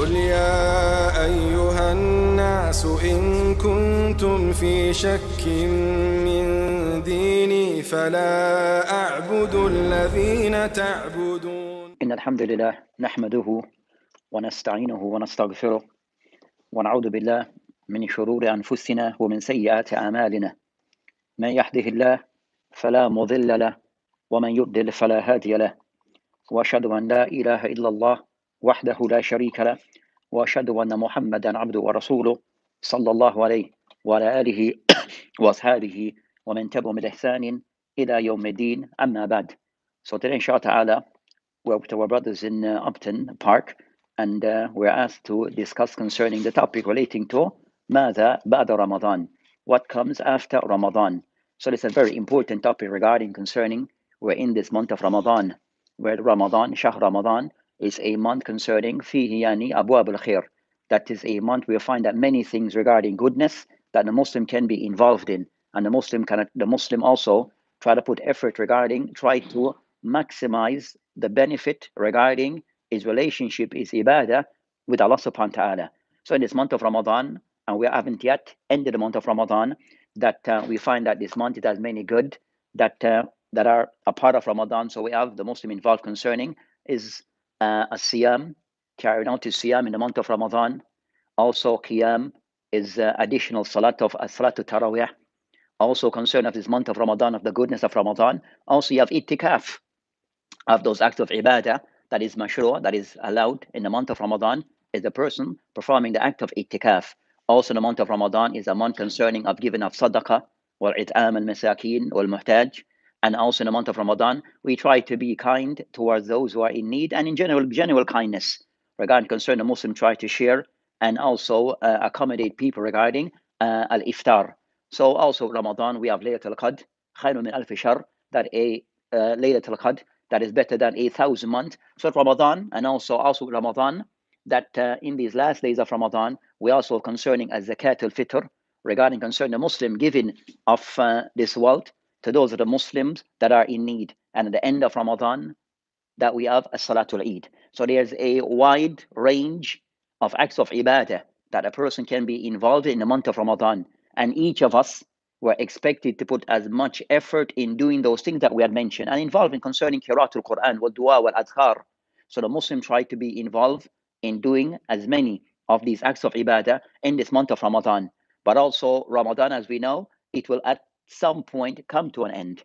قل يا أيها الناس إن كنتم في شك من ديني فلا أعبد الذين تعبدون. إن الحمد لله نحمده ونستعينه ونستغفره ونعوذ بالله من شرور أنفسنا ومن سيئات أعمالنا. من يهده الله فلا مضل له ومن يضلل فلا هادي له، وأشهد أن لا إله إلا الله وحده لا شريك له، وأشهد أن محمدا عبده ورسوله صلى الله عليه وعلى آله وأصحابه ومن تبعهم بإحسان إلى يوم الدين. أما بعد. So today inshallah we're with our brothers in Upton Park, and we're asked to discuss concerning the topic relating to ماذا بعد Ramadan, what comes after Ramadan. So it's a very important topic regarding concerning we're in this month of Ramadan, where Ramadan, Shahr Ramadan, is a month concerning فيه يعني أبواب الخير. That is a month where we find that many things regarding goodness that the Muslim can be involved in, and the Muslim also try to put effort regarding, try to maximize the benefit regarding his relationship, his ibadah with Allah subhanahu wa ta'ala. So in this month of Ramadan, and we haven't yet ended the month of Ramadan, that we find that this month it has many good that are a part of Ramadan. So we have the Muslim involved concerning is a siyam, carried out to siyam in the month of Ramadan. Also qiyam is additional salatul tarawih. Also concern of this month of Ramadan, of the goodness of Ramadan. Also you have itikaf, of those acts of ibadah that is mashru', that is allowed in the month of Ramadan, is the person performing the act of itikaf. Also the month of Ramadan is a month concerning of giving of sadaqah, wal it'am al-masakin wal muhtaj. And also in the month of Ramadan, we try to be kind towards those who are in need, and in general kindness regarding concern the Muslim try to share and also accommodate people regarding al-iftar. So also Ramadan we have Laylatul Qadr, khayrun min alf shahr, that a Laylatul Qadr that is better than 1,000 months. So Ramadan, and also Ramadan, that in these last days of Ramadan, we also concerning as zakat al-fitr, regarding concern the Muslim giving of this wealth to those of the Muslims that are in need. And at the end of Ramadan, that we have a Salatul Eid. So there's a wide range of acts of ibadah that a person can be involved in the month of Ramadan. And each of us were expected to put as much effort in doing those things that we had mentioned, and involved in concerning Qira'atul Quran, wa dua wal adhkar. So the Muslim tried to be involved in doing as many of these acts of ibadah in this month of Ramadan. But also Ramadan, as we know, it will at some point come to an end.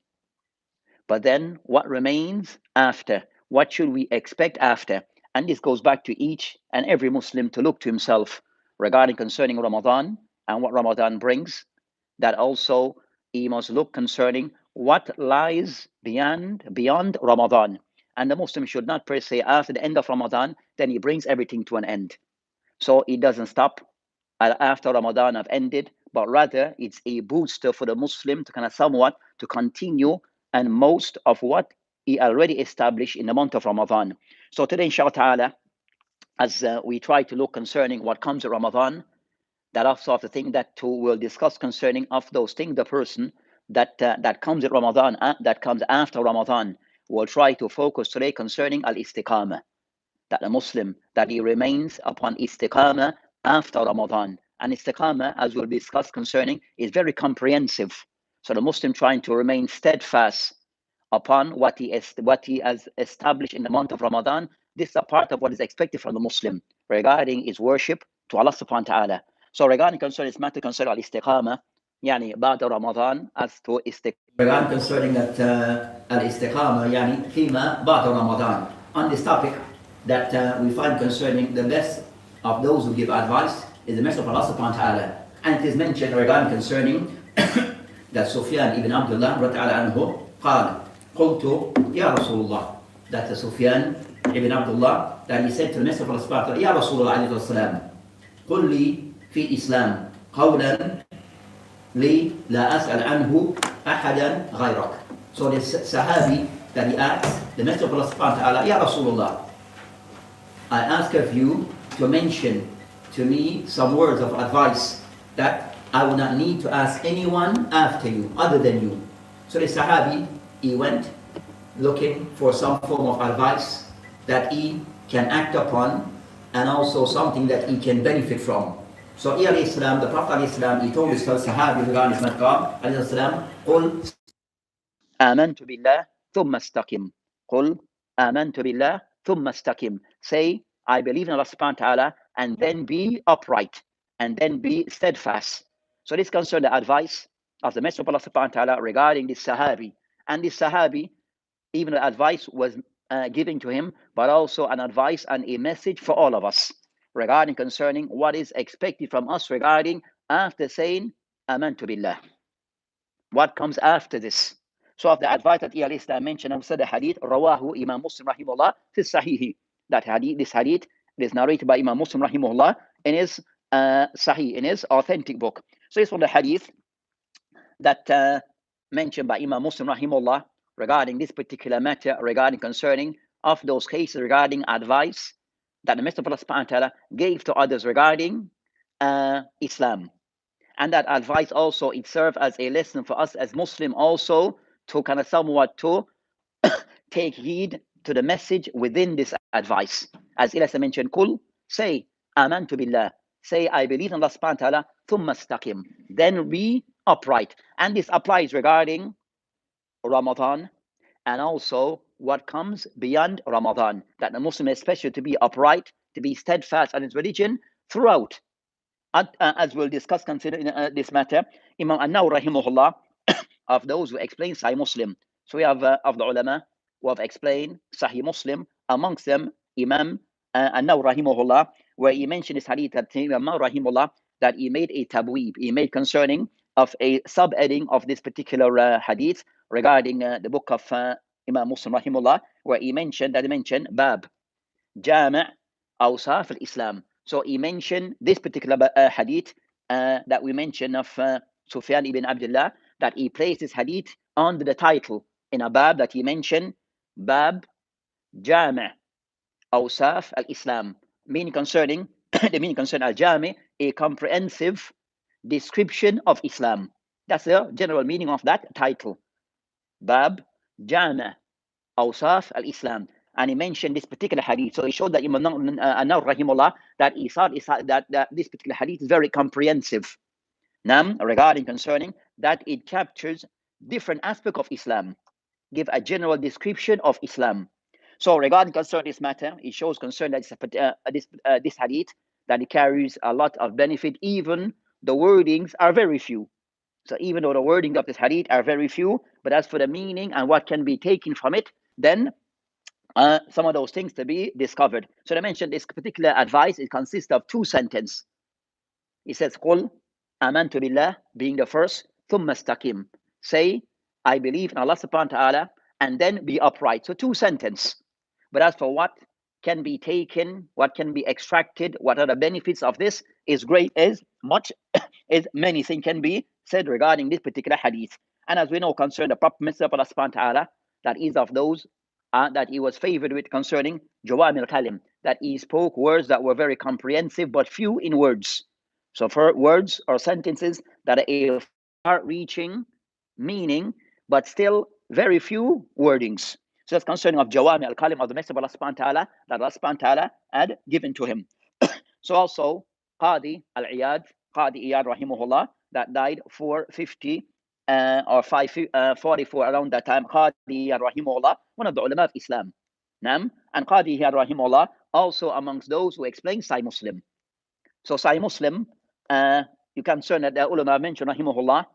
But then what remains after? What should we expect after? And this goes back to each and every Muslim to look to himself regarding concerning Ramadan and what Ramadan brings. That also he must look concerning what lies beyond Ramadan. And the Muslim should not per se after the end of Ramadan, then he brings everything to an end. So it doesn't stop after Ramadan have ended, but rather it's a booster for the Muslim to kind of somewhat to continue and most of what he already established in the month of Ramadan. So today, inshallah ta'ala, as we try to look concerning what comes at Ramadan, that also of the thing that too we'll discuss concerning of those things, the person that comes at Ramadan, that comes after Ramadan, we'll try to focus today concerning al-istiqamah, that a Muslim, that he remains upon istiqamah after Ramadan. And istiqamah, as we'll discuss concerning, is very comprehensive. So the Muslim trying to remain steadfast upon what he has established in the month of Ramadan. This is a part of what is expected from the Muslim regarding his worship to Allah subhanahu wa ta'ala. So regarding concerning this matter concerning al-istiqamah, يعني بعد Ramadan, as to regarding concerning that al-istiqamah, يعني فيما بعد Ramadan, on this topic that we find concerning the best of those who give advice is the message of Allah subhanahu wa ta'ala. And it is mentioned regarding concerning that Sufyan ibn Abdullah رضي عنه قال قلت يا رسول الله, that Sufyan ibn Abdullah, that he said to the message of Allah subhanahu wa ta'ala, يا رسول الله عليه السلام قل لي في الإسلام قولا لي لا أسأل عنه أحدا غيرك. So this Sahabi that he asks the message of Allah subhanahu wa ta'ala, Ya Rasulullah, I ask of you to mention to me some words of advice that I will not need to ask anyone after you, other than you. So the Sahabi, he went looking for some form of advice that he can act upon and also something that he can benefit from. So here Islam, the Prophet Islam, he told his Sahabi regarding his Makkah, قل آمنت بالله ثم استقم. قل آمنت بالله ثم استقم. Say, I believe in Allah subhanahu wa ta'ala, and then be upright, and then be steadfast. So this concerns the advice of the Messenger of Allah subhanahu wa ta'ala regarding this Sahabi. And this Sahabi, even the advice was given to him, but also an advice and a message for all of us regarding concerning what is expected from us regarding after saying Amantu Billah. What comes after this? So of the advice that Islam mentioned, I said the hadith, Rawahu Imam Muslim rahimahullah fi Sahihi. That hadith, this hadith, it is narrated by Imam Muslim rahimahullah in his Sahih, in his authentic book. So it's from the hadith that mentioned by Imam Muslim rahimahullah regarding this particular matter, regarding concerning of those cases regarding advice that the Messenger of Allah subhanahu wa ta'ala gave to others regarding Islam. And that advice also, it served as a lesson for us as Muslim also to kind of somewhat to take heed to the message within this advice. As Ilyas mentioned, Kul, say, Amantu Billah, say, I believe in Allah subhanahu wa ta'ala, thumma istaqim, then be upright. And this applies regarding Ramadan and also what comes beyond Ramadan, that the Muslim is especially to be upright, to be steadfast in his religion throughout. As we'll discuss considering this matter, Imam An-Nawawi rahimahullah, of those who explain Sahih Muslim. So we have of the ulama who have explained Sahih Muslim, amongst them Imam An-Nawawi rahimahullah, where he mentioned this hadith that Imam rahimahullah, that he made a tabweeb, he made concerning of a subheading of this particular hadith regarding the book of Imam Muslim rahimahullah, where he mentioned Bab Jami' Awsaf al-Islam. So he mentioned this particular hadith that we mentioned of Sufyan ibn Abdullah, that he placed this hadith under the title in a bab that he mentioned, Bab Jami' Awsaf al-Islam, meaning concerning the meaning concerning al-Jami', a comprehensive description of Islam. That's the general meaning of that title, Bab Jami' Awsaf al-Islam. And he mentioned this particular hadith. So he showed that Imam An-Nawawi rahimahullah, that he thought that this particular hadith is very comprehensive. Regarding concerning that it captures different aspects of Islam, give a general description of Islam. So regarding concerning this matter, it shows concern that this hadith, that it carries a lot of benefit, even the wordings are very few. So even though the wording of this hadith are very few, but as for the meaning and what can be taken from it, then some of those things to be discovered. So I mentioned this particular advice, it consists of two sentences. It says, Qul Amantu Billah, being the first, thumma istaqim, say, I believe in Allah subhanahu wa ta'ala, and then be upright. So two sentences. But as for what can be taken, what can be extracted, what are the benefits of this, is great, as much as many things can be said regarding this particular hadith. And as we know, concerning the Prophet Messenger of Allah subhanahu wa ta'ala, that is of those that he was favored with concerning Jawami al-Kalim, that he spoke words that were very comprehensive but few in words. So for words or sentences that are a far-reaching meaning but still very few wordings. So that's concerning of Jawami al-Kalim of the Messenger of Allah subhanahu wa ta'ala, that Allah subhanahu wa ta'ala had given to him. So also Qadi al-Iyad, Qadi Iyad rahimahullah, that died 450 or 544 around that time, Qadi rahimahullah, one of the ulama of Islam. And Qadi rahimahullah, also amongst those who explain Sahih Muslim. So Sahih Muslim, you can concern that the ulama mentioned rahimahullah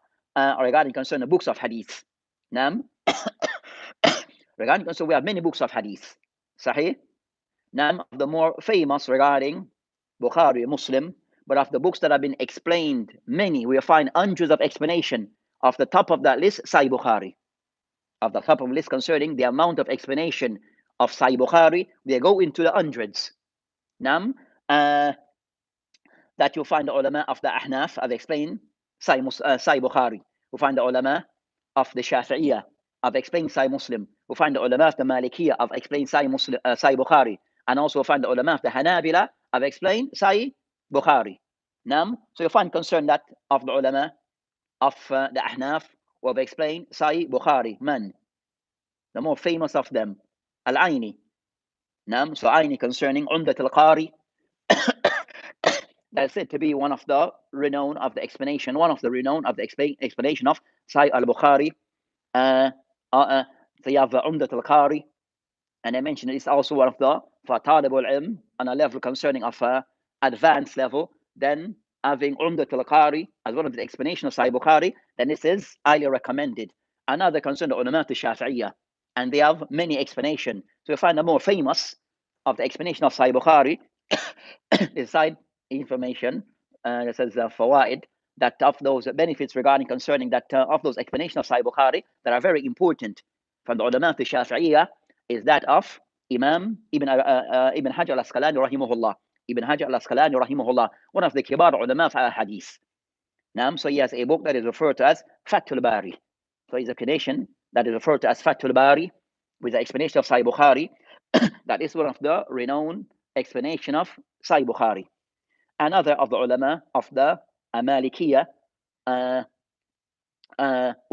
regarding concern the books of hadith. Regarding concern, we have many books of hadith. Sahih. The more famous regarding Bukhari, Muslim, but of the books that have been explained, many, we find hundreds of explanation. Of the top of that list, Sahih Bukhari. Of the top of the list concerning the amount of explanation of Sahih Bukhari, they go into the hundreds. That you'll find the ulama of the Ahnaf have explained Sahih Bukhari. You'll find the ulama of the Shafi'iyah have explained Sahih Muslim. You'll find the ulama of the Malikiyah have explained Sahih Bukhari. And also find the ulama of the Hanabila have explained Sahih Bukhari. So you'll find concern that of the ulama of the Ahnaf who have explained Sahih Bukhari. Man, the more famous of them, Al-Aini. So Aini concerning Umdat al-Qari, That's said to be one of the renown of the explanation of explanation of Sahih al-Bukhari. So you have Umdat al-Qari, and I mentioned it's also one of the for talib al-ilm on a level concerning of advanced level. Then having Umdat al-Qari as one of the explanation of Sahih Bukhari, then this is highly recommended. Another concern the ulama al-Shafi'iyah, and they have many explanations. So you find the more famous of the explanation of Sahih Bukhari, the side information that says fawaid, that of those benefits regarding concerning that of those explanations of Sahih Bukhari that are very important from the ulama al-Shafi'iyah is that of Imam Ibn Hajar al-Asqalani rahimahullah. Ibn Hajar al-Asqalani rahimahullah, one of the kibar ulama of hadith. So he has a book that is referred to as Fathul Bari. So his explanation that is referred to as Fathul Bari with the explanation of Sahih Bukhari, that is one of the renowned explanation of Sahih Bukhari. Another of the ulama of the Malikiyah who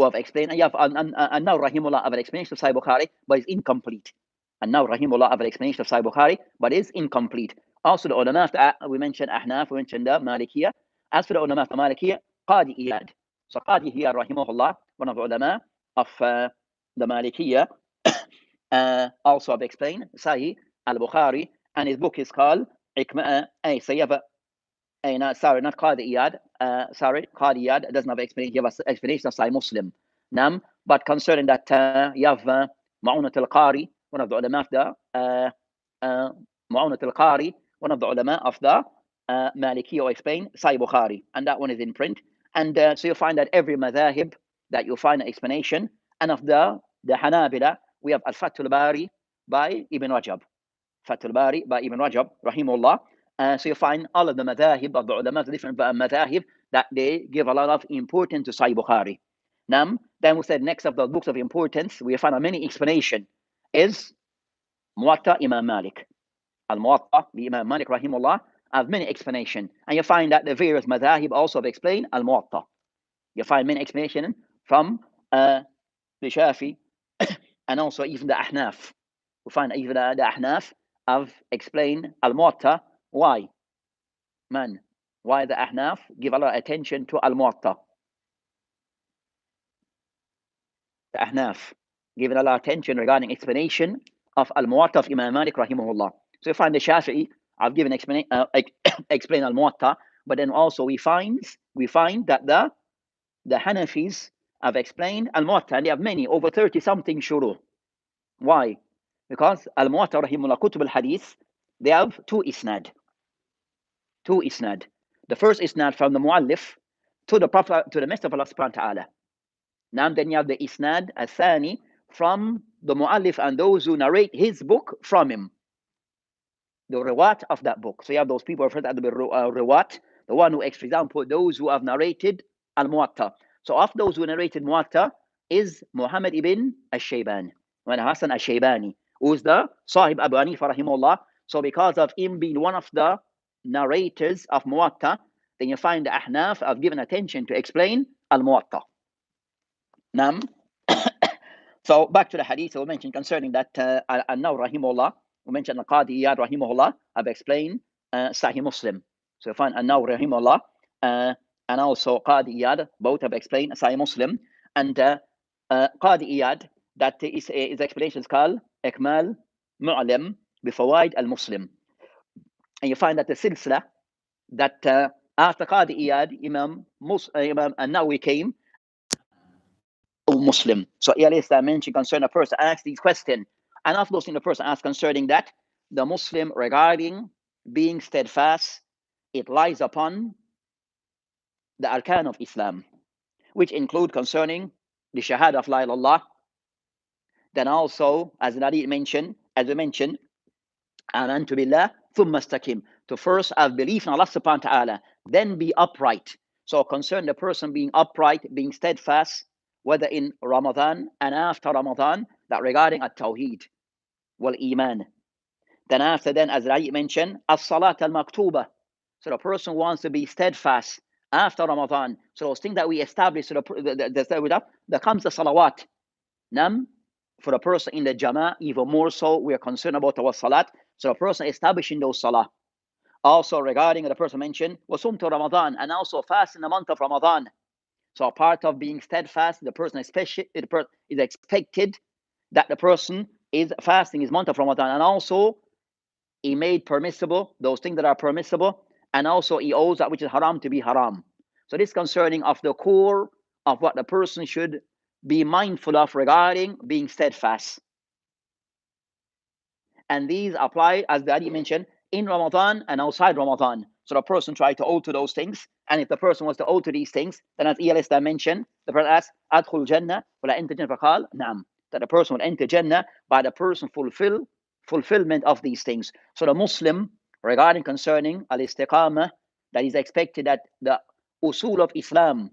have explained, you have An-Nawawi rahimahullah of an explanation of Sahih Bukhari, but it's incomplete. An-Nawawi rahimahullah of an explanation of Sahih Bukhari, but is incomplete. Also the ulama, we mentioned Ahnaf, we mentioned the Malikiyah. As for the ulama of the Malikiyah, Qadi Iyad. So Qadi Iyad rahimahullah, one of the ulama of the Malikiyah, also have explained Sahih al-Bukhari, and his book is called sorry, not Qadi Iyad. Qadi Iyad doesn't have explanation. Give us explanation of Sahih Muslim. But concerning that, you have Ma'unat al-Qari, one of the ulama of the Ma'unat al-Qari, one of the ulama of the Maliki, or explain Sahih Bukhari, and that one is in print. And so you find that every madhahib that you find an explanation, and of the Hanabila, we have Al-Fathul Bari by Ibn Rajab. Fathul Bari by Ibn Rajab, rahimahullah. So you find all of the madhahib of the ulama, the different madhahib, that they give a lot of importance to Sahih Bukhari. Then we said next of the books of importance, we find a many explanation is Muwatta Imam Malik. Al-Muwatta by Imam Malik rahimahullah have many explanation. And you find that the various madhahib also have explained Al-Muwatta. You find many explanation from the Shafi and also even the Ahnaf. We find even the Ahnaf have explained Al-Muwatta. Why? Why the Ahnaf give a lot of attention to Al-Muwatta? The Ahnaf give a lot of attention regarding explanation of Al-Muwatta of Imam Malik rahimahullah. So you find the Shafi'i have given explain Al-Muwatta, but then also we find that the Hanafis have explained Al-Muwatta, and they have many, over 30 something shuru. Why? Because Al-Muwatta rahimahullah, Kutub al-Hadith, they have two isnad. The first isnad from the Muallif to the Prophet, to the Messenger of Allah subhanahu wa ta'ala. Then you have the isnad al-Thani from the Muallif and those who narrate his book from him. The Rawat of that book. So you have those people referred to as the Rawat, the one who, for example, those who have narrated Al-Muwatta. So of those who narrated Muwatta is Muhammad ibn al-Shaybani, Hassan al-Shaybani, who is the Sahib Abu Hanifa rahimahullah. So because of him being one of the narrators of Muwatta, then you find the Ahnaf have given attention to explain Al-Muwatta. So back to the hadith we mentioned concerning that An-Nawawi rahimahullah, we mentioned the Qadi Iyad rahimahullah have explained Sahih Muslim. So you find An-Nawawi rahimahullah and also Qadi Iyad both have explained Sahih Muslim. And Qadi Iyad, that his explanation is called Ikmal Mu'alim Bifawaid al-Muslim. And you find that the silsila that after Qadi Iyad, Imam An-Nawawi came, Muslim. So earlier I mentioned concerning a person asked these questions, and of those things the person asked concerning that, the Muslim regarding being steadfast, it lies upon the arkan of Islam, which include concerning the shahada of la ilaha illallah. Then also, as we mentioned, amantu billah thumma istaqim, to first have belief in Allah subhanahu wa ta'ala, then be upright. So concern the person being upright, being steadfast, whether in Ramadan and after Ramadan, that regarding at-tawheed wal iman. Then after then, as I mentioned, as-salat al-maktuba. So the person wants to be steadfast after Ramadan. So those things that we establish, so there comes the salawat. For the person in the Jama'ah, even more so, we are concerned about our salat. So the person establishing those salah. Also regarding the person mentioned, وَصُمْتُ Ramadan, and also fast in the month of Ramadan. So a part of being steadfast, the person is expected that the person is fasting his month of Ramadan, and also he made permissible those things that are permissible, and also he owes that which is haram to be haram. So this concerning of the core of what the person should be mindful of regarding being steadfast. And these apply, as the hadith mentioned, in Ramadan and outside Ramadan. So the person tried to alter those things, and if the person was to alter these things, then as ELS mentioned, the person asked, "Adkhul Jannah, wala enter Jannah?" Faqal, "Naam." That the person would enter Jannah by the person fulfillment of these things. So the Muslim, regarding concerning al-istiqamah, that is expected that the usul of Islam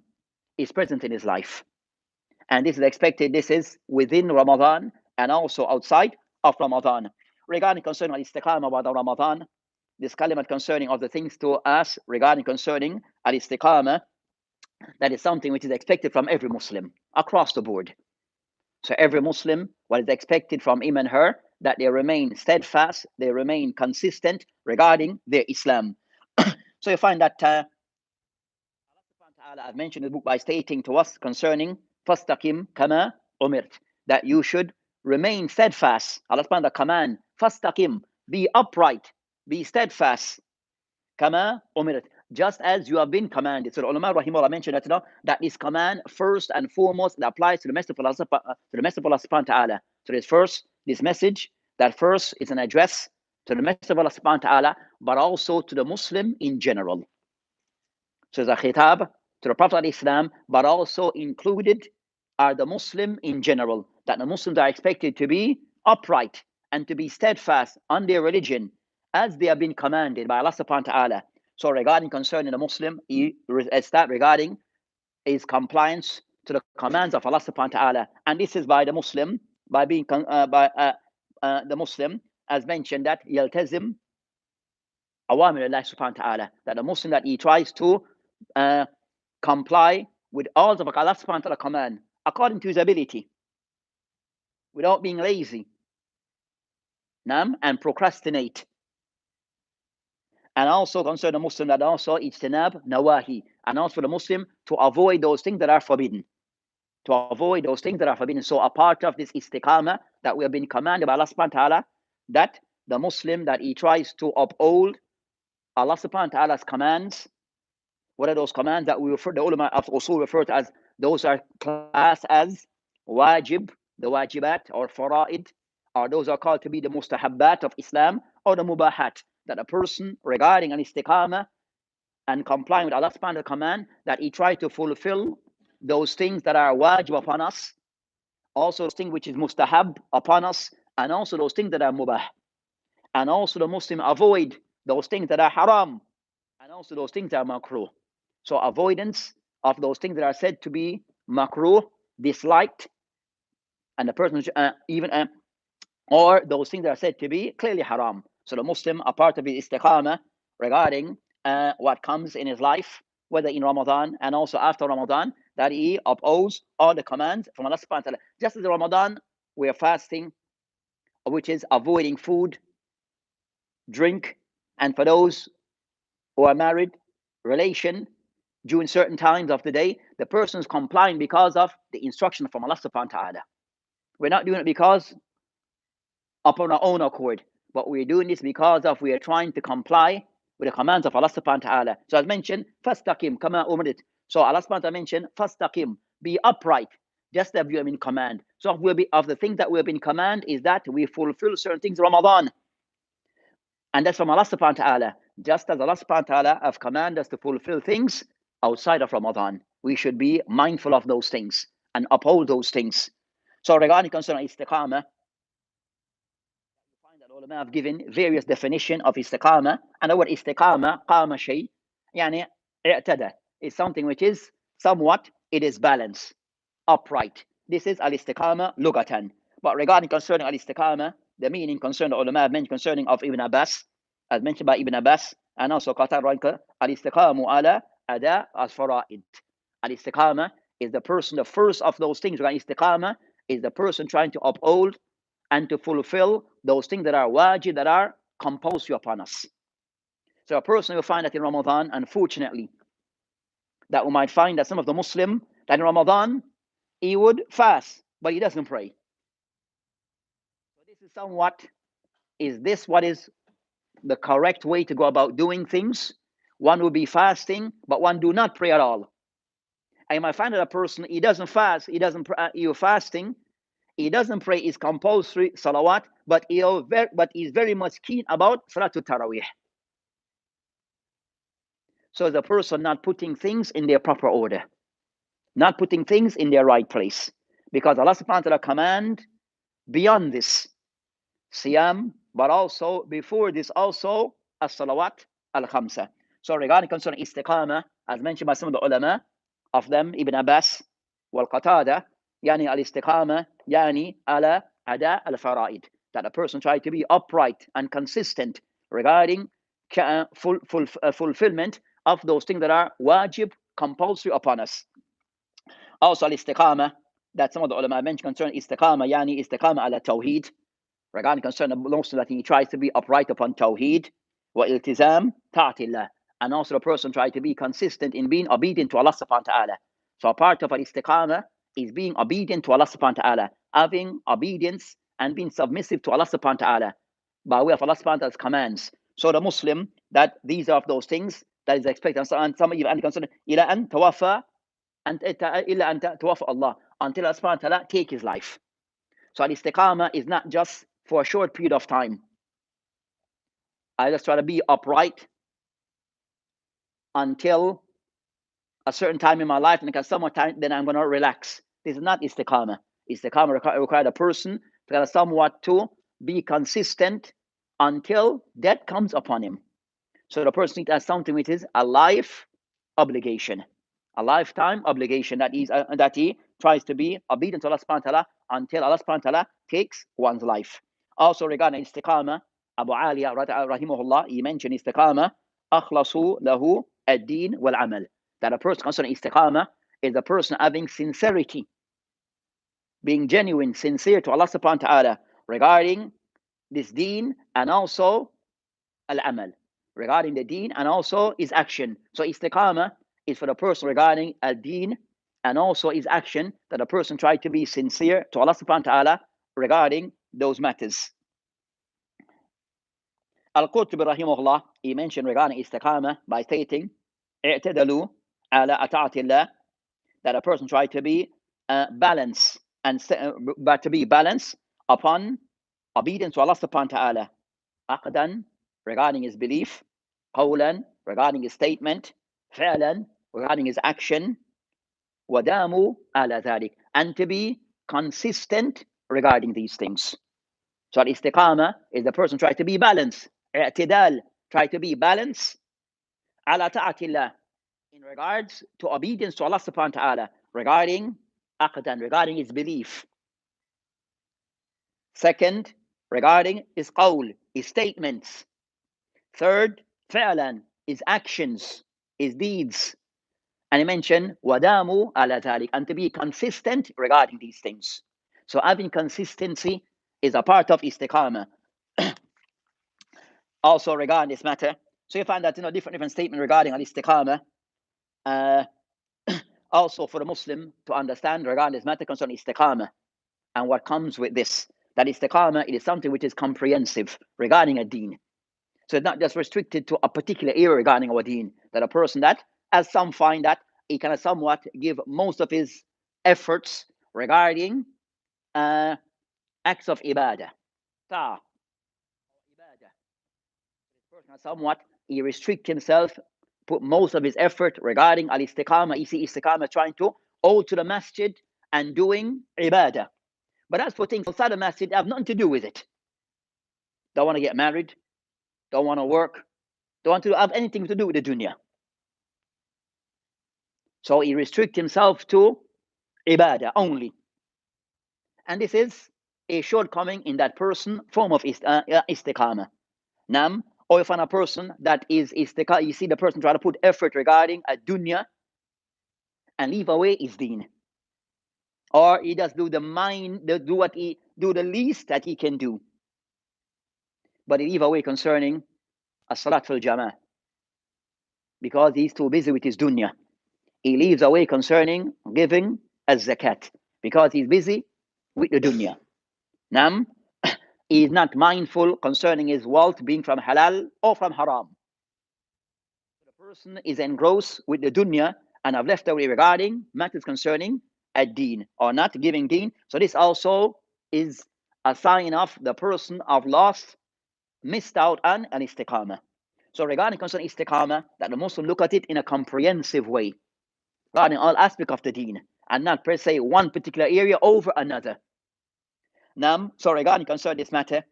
is present in his life. And this is expected, this is within Ramadan and also outside of Ramadan. Regarding concerning al-istiqamah about Ramadan, this kalimat concerning of the things to us regarding concerning al-istiqamah, that is something which is expected from every Muslim across the board. So every Muslim, what is expected from him and her, that they remain steadfast, they remain consistent regarding their Islam. So you find that Allah subhanahu wa ta'ala mentioned in the book by stating to us concerning fastaqim kama umirt, that you should remain steadfast. Allah subhanahu wa ta'ala command, fastaqim, be upright, be steadfast, kama umirt, just as you have been commanded. So the ulama rahimahullah mentioned that, that this command first and foremost that applies to the message of Allah, subhanahu wa ta'ala. So this message that first is an address to the message of Allah subhanahu wa ta'ala, but also to the Muslim in general. So it's a khitab to the Prophet of Islam, but also included are the Muslim in general, that the Muslims are expected to be upright and to be steadfast on their religion as they have been commanded by Allah subhanahu wa ta'ala. So regarding concerning the Muslim, regarding his compliance to the commands of Allah subhanahu wa ta'ala. And this is by the Muslim, by being the Muslim, as mentioned, that yaltazim awamir Allah subhanahu wa ta'ala, that the Muslim, that he tries to comply with all of Allah subhanahu wa ta'ala command according to his ability, without being lazy and procrastinate. And also concern the Muslim that also ijtinab nawahi, and also the Muslim to avoid those things that are forbidden. To avoid those things that are forbidden. So a part of this istiqamah that we have been commanded by Allah subhanahu wa ta'ala, that the Muslim, that he tries to uphold Allah subhanahu wa ta'ala's commands. What are those commands that we refer, the ulama of usul refer to as, those are classed as wajib, the wajibat or fara'id, or those are called to be the mustahabbat of Islam, or the mubahat, that a person regarding an istiqamah and complying with Allah subhanahu wa ta'ala command, that he try to fulfill those things that are wajib upon us, also those things which is mustahab upon us, and also those things that are mubah. And also the Muslim avoid those things that are haram, and also those things that are makruh. So avoidance of those things that are said to be makruh, disliked, and the person or those things that are said to be clearly haram. So the Muslim, a part of his istiqamah regarding what comes in his life, whether in Ramadan and also after Ramadan, that he upholds all the commands from Allah subhanahu wa ta'ala. Just as in Ramadan, we are fasting, which is avoiding food, drink, and for those who are married, relation, during certain times of the day, the person is complying because of the instruction from Allah subhanahu wa ta'ala. We're not doing it because upon our own accord, but we're doing this because of we are trying to comply with the commands of Allah subhanahu wa ta'ala. So as mentioned, fastaqim kama umirt. So Allah subhanahu wa ta'ala mentioned, fastaqim, be upright, just as you have been commanded. So of the things that we have been commanded is that we fulfill certain things in Ramadan. And that's from Allah subhanahu wa ta'ala. Just as Allah subhanahu wa ta'ala have commanded us to fulfill things outside of Ramadan, we should be mindful of those things and uphold those things. So regarding concerning istiqamah, you find that ulama have given various definitions of istiqamah. And the word istiqamah, qama shay, yani i'tada, is something which is somewhat, it is balanced, upright. This is al-istiqamah lugatan. But regarding concerning al-istiqamah, the meaning concerning the ulama have mentioned concerning of Ibn Abbas, as mentioned by Ibn Abbas, and also Qatar Ranka, al-istiqamu ala ada al-fara'id. Al-istiqamah is the person, the first of those things regarding istiqamah is the person trying to uphold and to fulfill those things that are wajib, that are compulsory upon us. So a person will find that in Ramadan, unfortunately, that we might find that some of the Muslim, that in Ramadan, he would fast, but he doesn't pray. So this is somewhat, is this what is the correct way to go about doing things? One will be fasting, but one do not pray at all. And you might find that a person, he doesn't fast, he doesn't you're fasting, he doesn't pray his compulsory salawat, but he's very much keen about Salatul Tarawih. So the person not putting things in their proper order, not putting things in their right place. Because Allah subhanahu wa ta'ala command beyond this, siyam, but also before this also, as-salawat al-khamsa. So regarding concerning istiqamah, as mentioned by some of the ulama, of them, Ibn Abbas, wal-Qatada, yani al-istiqamah, yani ala ada al-fara'id. That a person try to be upright and consistent regarding fulfillment of those things that are wajib, compulsory upon us. Also al-istiqamah, that some of the ulama mentioned concerning istiqamah, yani istiqamah ala tawheed, regarding concerning the Muslim that he tries to be upright upon tawheed, wa iltizam ta'atillah, and also the person try to be consistent in being obedient to Allah subhanahu wa ta'ala. So a part of al-istiqamah is being obedient to Allah subhanahu wa ta'ala, having obedience and being submissive to Allah subhanahu wa ta'ala by way of Allah subhanahu wa ta'ala's commands. So the Muslim, that these are of those things that is expected. And some even concerning ila an tawafa and illa an tawafa Allah, until Allah subhanahu wa ta'ala take his life. So al-istiqamah is not just for a short period of time. I just try to be upright until a certain time in my life, and because somewhat time, then I'm going to relax. This is not istiqamah. Istiqamah requires a person to somewhat to be consistent until death comes upon him. So the person needs to have something which is a life obligation, a lifetime obligation that he tries to be obedient to Allah subhanahu wa ta'ala until Allah subhanahu wa ta'ala takes one's life. Also regarding istiqamah, Abu Aliya rahimahullah, he mentioned istiqamah, akhlasu lahu ad-din wal-amal. That a person concerning istiqamah is a person having sincerity, being genuine, sincere to Allah subhanahu wa ta'ala regarding this deen and also al-amal, regarding the deen and also his action. So istiqamah is for the person regarding al-deen and also his action, that a person try to be sincere to Allah subhanahu wa ta'ala regarding those matters. Al-Qurtubi rahimahullah, he mentioned regarding istiqamah by stating, i'tadalu ala ata'atillah, that a person try to be balanced and but to be balanced upon obedience to Allah subhanahu wa ta'ala. Aqdan, regarding his belief, qawlan, regarding his statement, fi'lan, regarding his action, wadamu ala dhalik, and to be consistent regarding these things. So al-istiqamah is the person try to be balanced, i'tidal, try to be balanced, ala ta'atillah, in regards to obedience to Allah subhanahu wa ta'ala, regarding aqdan, regarding his belief. Second, regarding his qawl, his statements. Third, fi'lan, his actions, his deeds. And he mentioned wadamu ala dhalik, and to be consistent regarding these things. So having consistency is a part of istiqamah. Also regarding this matter, so you find that different statement regarding al-istiqamah. Also for the Muslim to understand regarding this matter concerning istiqamah and what comes with this. That istiqamah, it is something which is comprehensive regarding a deen. So it's not just restricted to a particular area regarding our deen. That a person that, as some find that, he can somewhat give most of his efforts regarding acts of ibadah. Somewhat, he restricts himself, put most of his effort regarding al-istiqamah. You see istiqamah trying to hold to the masjid and doing ibadah. But as for things outside the masjid, have nothing to do with it. Don't want to get married, don't want to work, don't want to have anything to do with the dunya. So he restricts himself to ibadah only. And this is a shortcoming in that person, form of istiqamah. Nam, or if on a person that is istiqamah, you see the person try to put effort regarding a dunya and leave away his deen. Or he does do the least that he can do. But he leave away concerning as-salat fil jama'ah, because he's too busy with his dunya. He leaves away concerning giving az-zakat because he's busy with the dunya. Nam, he is not mindful concerning his wealth being from halal or from haram. The person is engrossed with the dunya and have left away regarding matters concerning ad-deen or not giving deen. So this also is a sign of the person of lost, missed out on an istiqamah. So regarding concerning istiqamah, that the Muslim look at it in a comprehensive way, regarding all aspects of the deen, and not per se one particular area over another. Now, so regarding concerning this matter,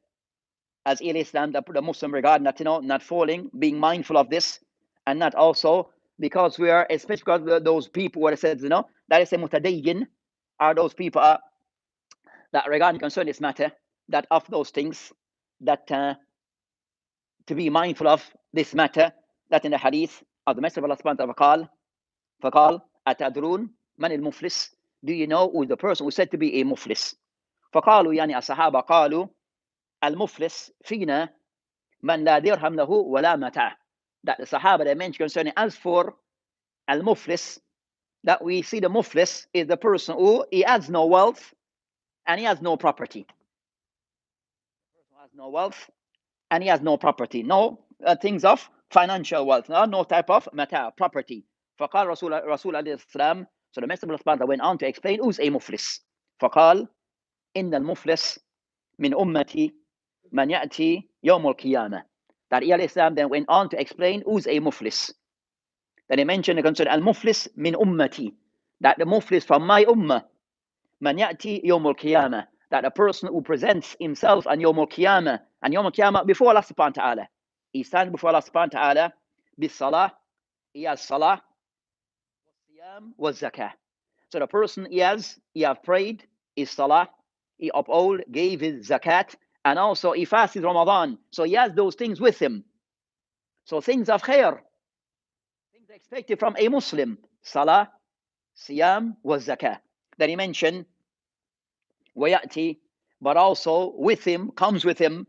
as Islam, the Muslim regarding that, not falling, being mindful of this, and not also because we are, especially because those people where it says, that is a mutadayyin, are those people that regarding concerning this matter, that of those things that to be mindful of this matter, that in the hadith of the Messenger of Allah subhanahu wa ta'ala فقال أتدرون من المفلس? Do you know who the person who said to be a muflis? فقالوا يعني الصحابة قالوا المفلس فينا من لا درهم له ولا متاع. That the Sahaba they mentioned concerning, as for al-muflis, that we see the muflis is the person who he has no wealth and he has no property. The person who has no wealth and he has no property, no things of financial wealth, no type of mata, property. فقال رسول عليه السلام, so the Messenger of Allah went on to explain who's a muflis. فقال إن المفلس من أمتي من يأتي يوم القيامة. That Islam then went on to explain who's a muflis. Then he mentioned the concern al-muflis min ummati, that the muflis from my ummah, man ya'ti yawm al-qiyamah, that a person who presents himself on yawm al-qiyamah, and yawm al-qiyamah before Allah subhanahu wa ta'ala, he stands before Allah subhanahu wa ta'ala bis salah, he has salah, siyam was zakah. So the person he have prayed his salah, he uphold, gave his zakat, and also he fasted Ramadan. So he has those things with him. So things of khair, things expected from a Muslim, salah, siyam was zakah. Then he mentioned wayati, but also with him, comes with him,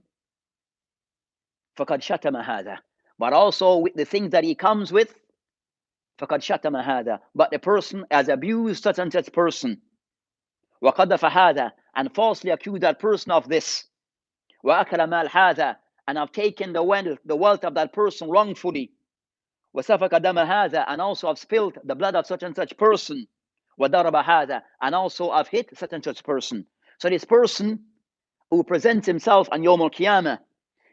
فقد شتم هذا, but also with the things that he comes with, فقد شتم هذا, but the person has abused such and such person, وقذف هذا, and falsely accused that person of this, وأكل مال هذا, and have taken the wealth of that person wrongfully, وسفك دم هذا, and also have spilled the blood of such and such person, وضرب هذا, and also have hit such and such person. So this person who presents himself on Yawm al-Qiyamah,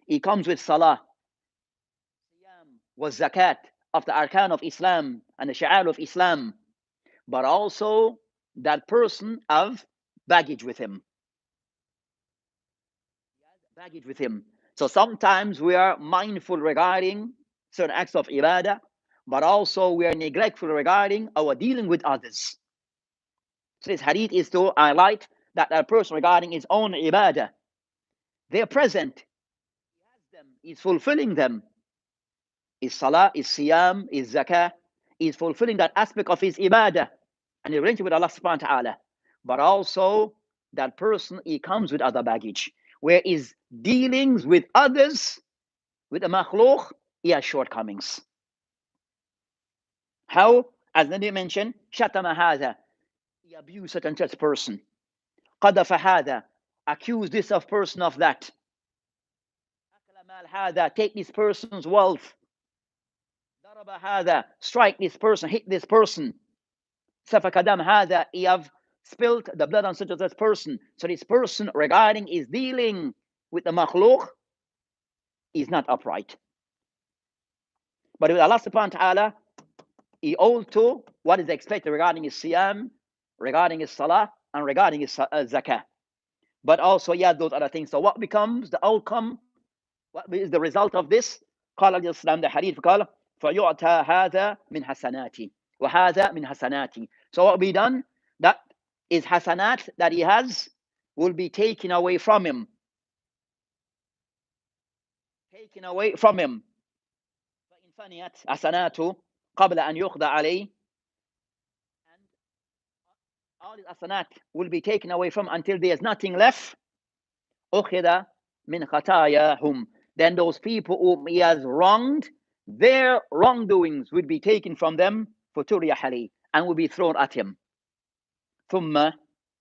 he comes with salah, siyam was zakat, of the arkan of Islam and the sha'ar of Islam, but also that person have baggage with him. Baggage with him. So sometimes we are mindful regarding certain acts of ibadah, but also we are neglectful regarding our dealing with others. So this hadith is to highlight that a person regarding his own ibadah, they're present, he has them, he's fulfilling them. His salah, his siyam, his zakah, he's fulfilling that aspect of his ibadah and his relationship with Allah subhanahu wa ta'ala. But also that person, he comes with other baggage, where his dealings with others, with the makhluk, he has shortcomings. How? As Nabi mentioned, shatama hadha, he abused such and such person. Qadafa hadha, accuse this of person of that. Akala mal hadha, take this person's wealth. Daraba hadha, strike this person, hit this person. Safakadam hadha, he have spilled the blood on such and such person. So this person regarding his dealing with the makhluk is not upright. But with Allah subhanahu wa ta'ala, he owes to what is expected regarding his siyam, regarding his salah, and regarding his zakah. But also he has those other things. So what becomes the outcome? What is the result of this? قال الإسلام, the hadith قال فيعطى هذا من حسناتي وهذا من حسناتي. So what will be done? That is hasanat that he has will be taken away from him. Taken away from him. فإن فنيت حسناته قبل أن يقضى عليه, and all his hasanat will be taken away from until there is nothing left. أخذ من خطاياهم, then those people whom he has wronged, their wrongdoings would be taken from them فَتُرِيَ عَلَيْهِ and would be thrown at him. ثُمَّ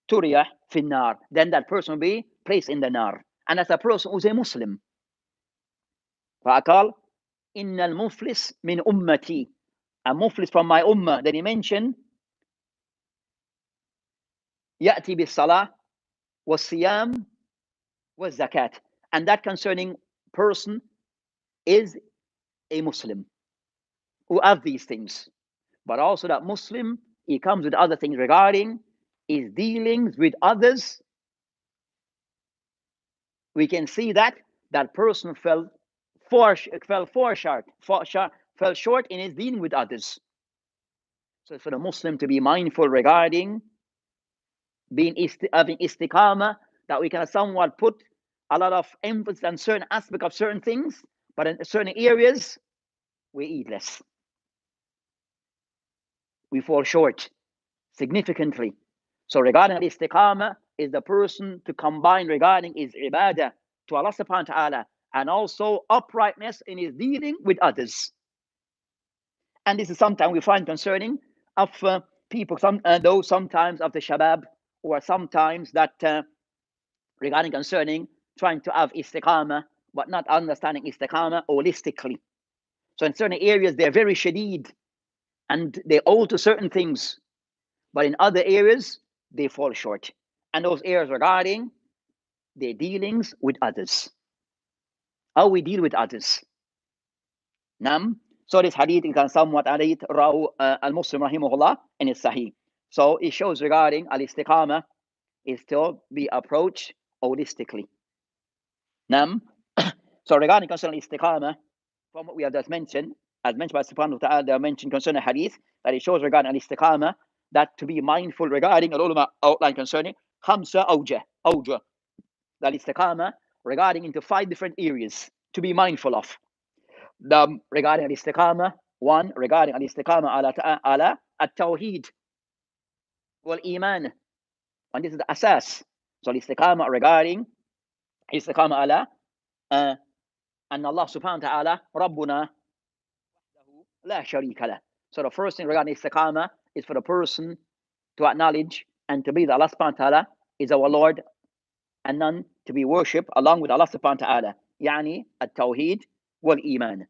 تُرِيَ فِي النَّارِ then that person will be placed in the nar. And that's a person who's a Muslim. فَأَقَالْ إِنَّ الْمُفْلِسِ مِنْ أُمَّتِي a muflis from my ummah. Then he mentioned يَأْتِي بِالصَّلَاةِ وَالصِّيَامِ وَالزَّكَاةِ and that concerning person is a Muslim who have these things. But also that Muslim, he comes with other things regarding his dealings with others. We can see that that person fell short in his dealing with others. So for the Muslim to be mindful regarding having istiqamah, that we can somewhat put a lot of emphasis on certain aspects of certain things, but in certain areas we eat less. We fall short significantly. So regarding istiqamah is the person to combine regarding his ibadah to Allah subhanahu wa ta'ala and also uprightness in his dealing with others. And this is sometimes we find concerning of people, those sometimes of the shabab, or sometimes that regarding concerning trying to have istiqamah, but not understanding istiqamah holistically. So in certain areas they're very shadeed and they hold to certain things, but in other areas they fall short. And those areas regarding their dealings with others, how we deal with others. Nam. So this hadith is somewhat hadith Rahu al-Muslim rahimahullah in his Sahih. So it shows regarding al-istiqamah is to be approached holistically. Nam. So regarding concerning istiqamah, from what we have just mentioned, as mentioned by subhanahu wa ta'ala, they are mentioned concerning hadith, that it shows regarding al-istiqamah, that to be mindful regarding al-ulama outline concerning khamsa awjah, that istiqamah regarding into 5 different areas to be mindful of. Regarding al-istiqamah, 1, regarding al-istiqamah ala at-tawheed wal-iman, and this is the asas. So al-istiqamah regarding istiqamah ala and Allah subhanahu wa ta'ala Rabbuna la sharika lah. So the first thing regarding istiqamah is for the person to acknowledge and to believe that Allah subhanahu wa ta'ala is our Lord and none to be worshipped along with Allah subhanahu wa ta'ala. Yani at-tawheed wal-iman.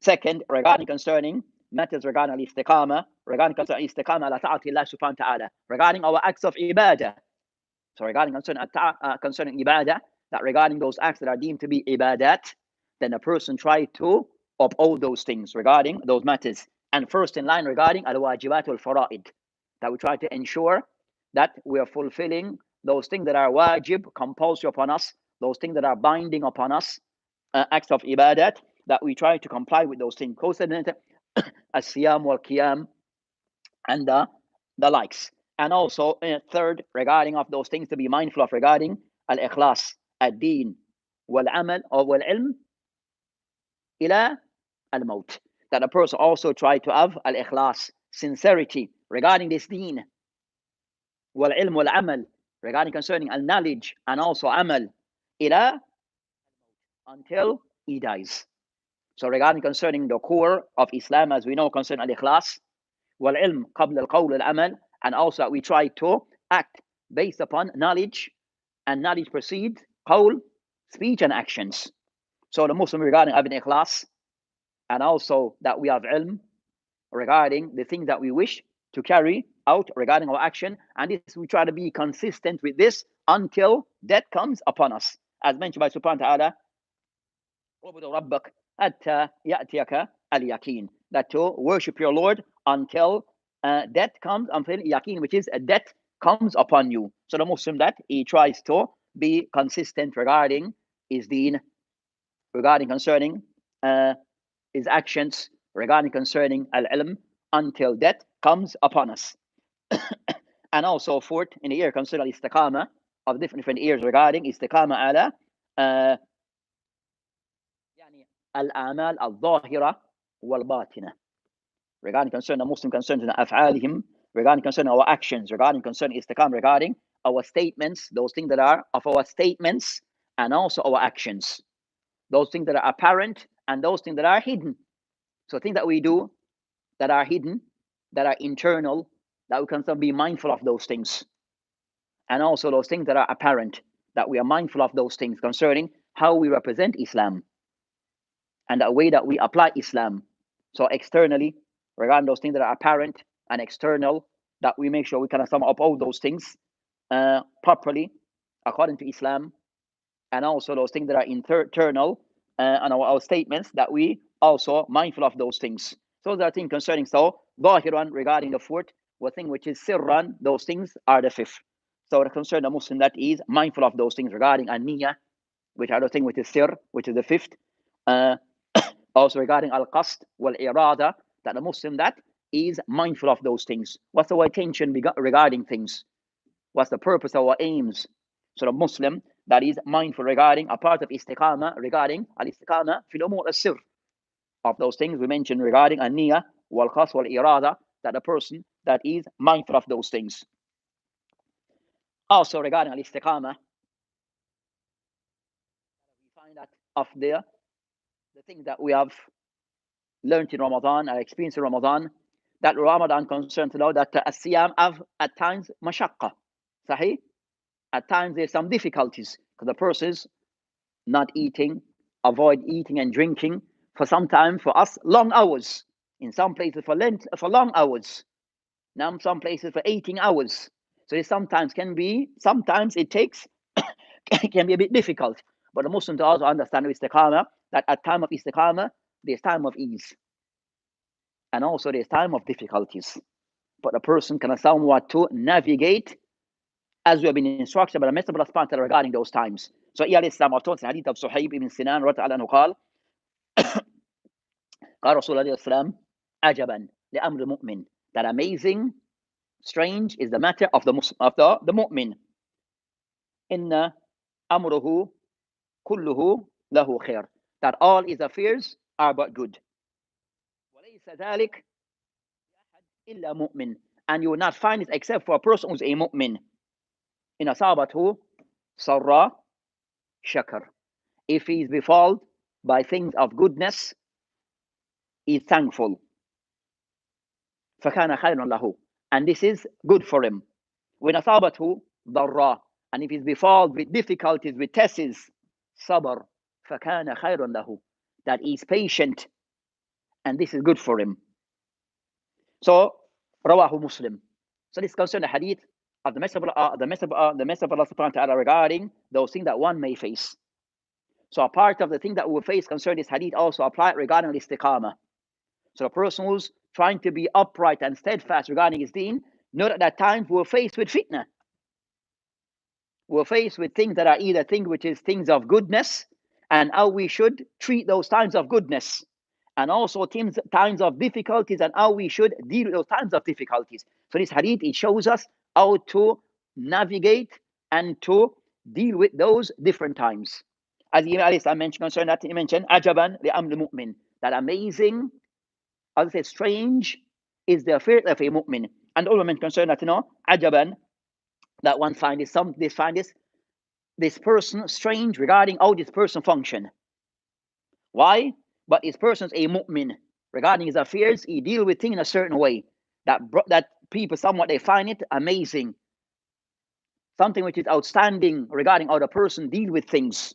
Second, regarding concerning matters regarding al-istiqamah, regarding concerning istiqamah ala ta'ati Allah subhanahu wa ta'ala, regarding our acts of ibadah. So regarding concerning ibadah, that regarding those acts that are deemed to be ibadat, then a person try to uphold those things regarding those matters. And first in line regarding al-wajibat wal-fara'id, that we try to ensure that we are fulfilling those things that are wajib, compulsory upon us, those things that are binding upon us, acts of ibadat, that we try to comply with those things. As-siyam wal-qiyam and the likes. And also third, regarding of those things to be mindful of regarding al-ikhlas, ad-din, wal-amal or wal-ilm ila al-maut, that a person also try to have al-ikhlas, sincerity regarding this deen, wal-ilm wal-amal, regarding concerning al-knowledge and also amal ila until he dies. So regarding concerning the core of Islam, as we know, concerning al-ikhlas, wal-ilm qabla al-qawl al-amal, and also we try to act based upon knowledge, and knowledge precedes qawl, speech and actions. So the Muslim regarding having ikhlas, and also that we have ilm regarding the things that we wish to carry out regarding our action, and this we try to be consistent with this until death comes upon us, as mentioned by subhanahu wa ta'ala, rabbak hatta ya'tiyaka al-yaqeen, that to worship your Lord until death comes, until yaqeen, which is a death comes upon you. So the Muslim, that he tries to be consistent regarding his deen, regarding concerning his actions, regarding concerning al-ilm until death comes upon us. And also fourth, in the area concerning istiqamah of different areas regarding istiqamah ala al-amal al-zahira wal-batina, regarding concerning the Muslim concerning af'alihim, regarding concerning our actions, regarding concerning istiqamah, regarding our statements, those things that are of our statements, and also our actions, those things that are apparent and those things that are hidden. So things that we do that are hidden, that are internal, that we can still be mindful of those things. And also those things that are apparent, that we are mindful of those things concerning how we represent Islam and the way that we apply Islam. So externally, regarding those things that are apparent and external, that we make sure we can sum up all those things properly according to Islam, and also those things that are internal and our statements, that we also mindful of those things. So there are things concerning Zahiran regarding the fourth, one thing which is Sirran, those things are the fifth. So the concern the Muslim that is mindful of those things regarding An-Niyah, which are the thing which is Sir, which is the fifth. Also regarding Al-Qasd wal-Irada, that the Muslim that is mindful of those things. What's our attention regarding things? What's the purpose of our aims? So the Muslim that is mindful regarding a part of istiqamah, regarding al-istiqamah fil umur as-sir, of those things we mentioned regarding an-niyah wal-qasd wal-irada, that the person that is mindful of those things. Also regarding al-istiqamah, we find that of the things that we have learned in Ramadan, our experience in Ramadan, that Ramadan concerns, that as-siyam have at times mashaqqa, sahih? At times there's some difficulties because the person is not eating, avoid eating and drinking for some time, for us long hours, in some places for long hours, now some places for 18 hours. So it sometimes it takes it can be a bit difficult, but the Muslim to also understand with istiqamah that at time of istiqamah there's time of ease and also there's time of difficulties, but a person can somewhat to navigate as we have been instructed by the Messenger of Allah regarding those times. So here is some thoughts in hadith of Suhaib ibn Sinan رضي الله عنه قال قال رسول الله صلى الله عليه وسلم عجبا لأمر المؤمن, that amazing, strange is the matter of the mu'min. إن أمره كله له خير, that all his affairs are but good. وليس ذلك إلا مؤمن, and you will not find it except for a person who's a mu'min. إن أصابته سراء شكر, if he is befallen by things of goodness, he is thankful. فكان خيرا له, and this is good for him. when أصابته ضراء, and if he is befallen with difficulties, with tests, صبر فكان خيرا له, that he is patient, and this is good for him. So رواه Muslim. So this concerns the hadith of the Messenger of Allah subhanahu wa ta'ala regarding those things that one may face. So a part of the thing that we will face concerning this hadith also apply regarding istiqamah. So the person who's trying to be upright and steadfast regarding his deen, know that at times we're faced with fitna. We're faced with things that are either things which is things of goodness, and how we should treat those times of goodness, and also times of difficulties, and how we should deal with those times of difficulties. So this hadith, it shows us how to navigate and to deal with those different times. As I mentioned concerning that, he mentioned ajaban li amri mu'min, that amazing, as I say, strange is the affair of a mu'min. And all mentioned concerning that, ajaban, that one find this person strange regarding how this person function. Why? But this person's a mu'min. Regarding his affairs, he deal with things in a certain way that people somewhat they find it amazing, something which is outstanding regarding how the person deal with things.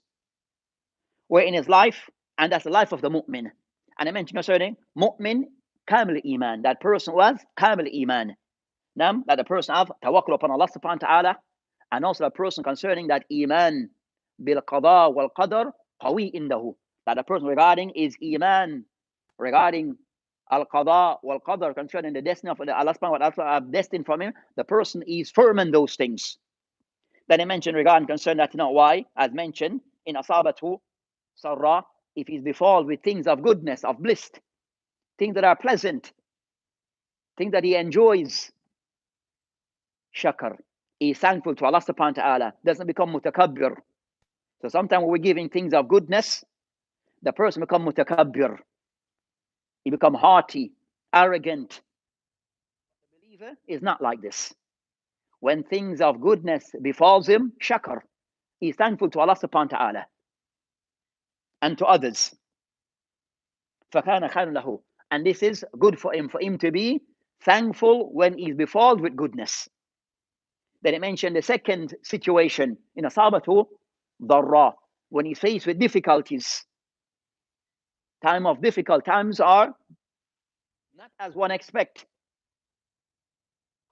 Where in his life, and that's the life of the mu'min. And I mentioned concerning mu'min kamil iman, that person was kamil iman. That the person have tawakkul upon Allah subhanahu wa ta'ala, and also the person concerning that iman bil qada wal qadar qawi indahu, that the person regarding is iman regarding al qada wal qadar, concerning the destiny of Allah subhanahu wa ta'ala have destined from him, the person is firm in those things. Then I mentioned regarding concerning that, why, as mentioned in asabatu sarra, if he's befallen with things of goodness, of bliss, things that are pleasant, things that he enjoys, shakar, he is thankful to Allah subhanahu wa ta'ala, doesn't become mutakabbir. So sometimes when we're giving things of goodness, the person become mutakabbir, he become haughty, arrogant. The believer is not like this. When things of goodness befalls him, shakar, he is thankful to Allah subhanahu wa ta'ala and to others. فَكَانَ خَيْرٌ لَهُ. And this is good for him to be thankful when he's befallen with goodness. Then it mentioned the second situation in asabatu darra, when he's faced with difficulties. Time of difficult times are not as one expect.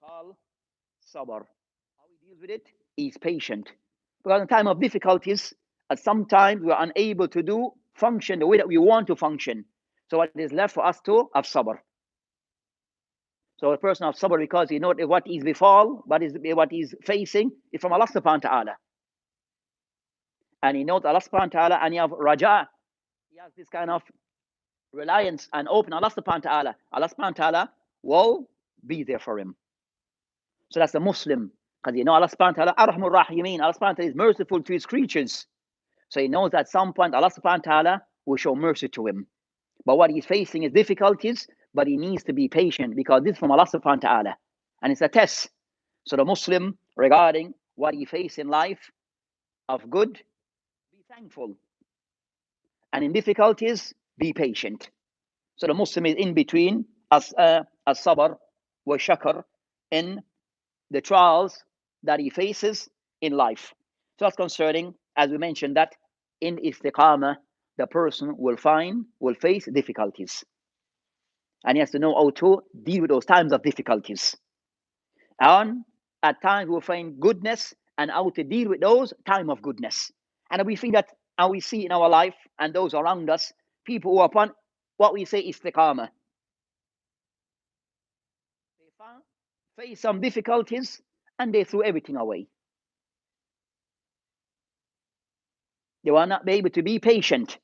Call sabr. How he deals with it? He's patient. Because in time of difficulties, sometimes we are unable to function the way that we want to function. So what is left for us to have sabr. So a person of sabr because he knows what is befall, what he's facing is from Allah subhanahu wa ta'ala. And he knows Allah subhanahu wa ta'ala, and he have raja. He has this kind of reliance and open Allah subhanahu wa ta'ala. Allah subhanahu wa ta'ala will be there for him. So that's the Muslim. Because you know Allah subhanahu wa ta'ala, Arhamur Rahimin, Allah subhanahu wa ta'ala is merciful to his creatures. So he knows that at some point Allah subhanahu wa ta'ala will show mercy to him. But what he's facing is difficulties, but he needs to be patient because this is from Allah subhanahu wa ta'ala. And it's a test. So the Muslim, regarding what he faces in life of good, be thankful. And in difficulties, be patient. So the Muslim is in between as-sabr wa shakr in the trials that he faces in life. So that's concerning, as we mentioned, that in istiqamah, the person will face difficulties. And he has to know how to deal with those times of difficulties. And at times we'll find goodness and how to deal with those times of goodness. And we see that, and we see in our life and those around us, people who are upon what we say istiqamah. They face some difficulties and they threw everything away. They will not be able to be patient.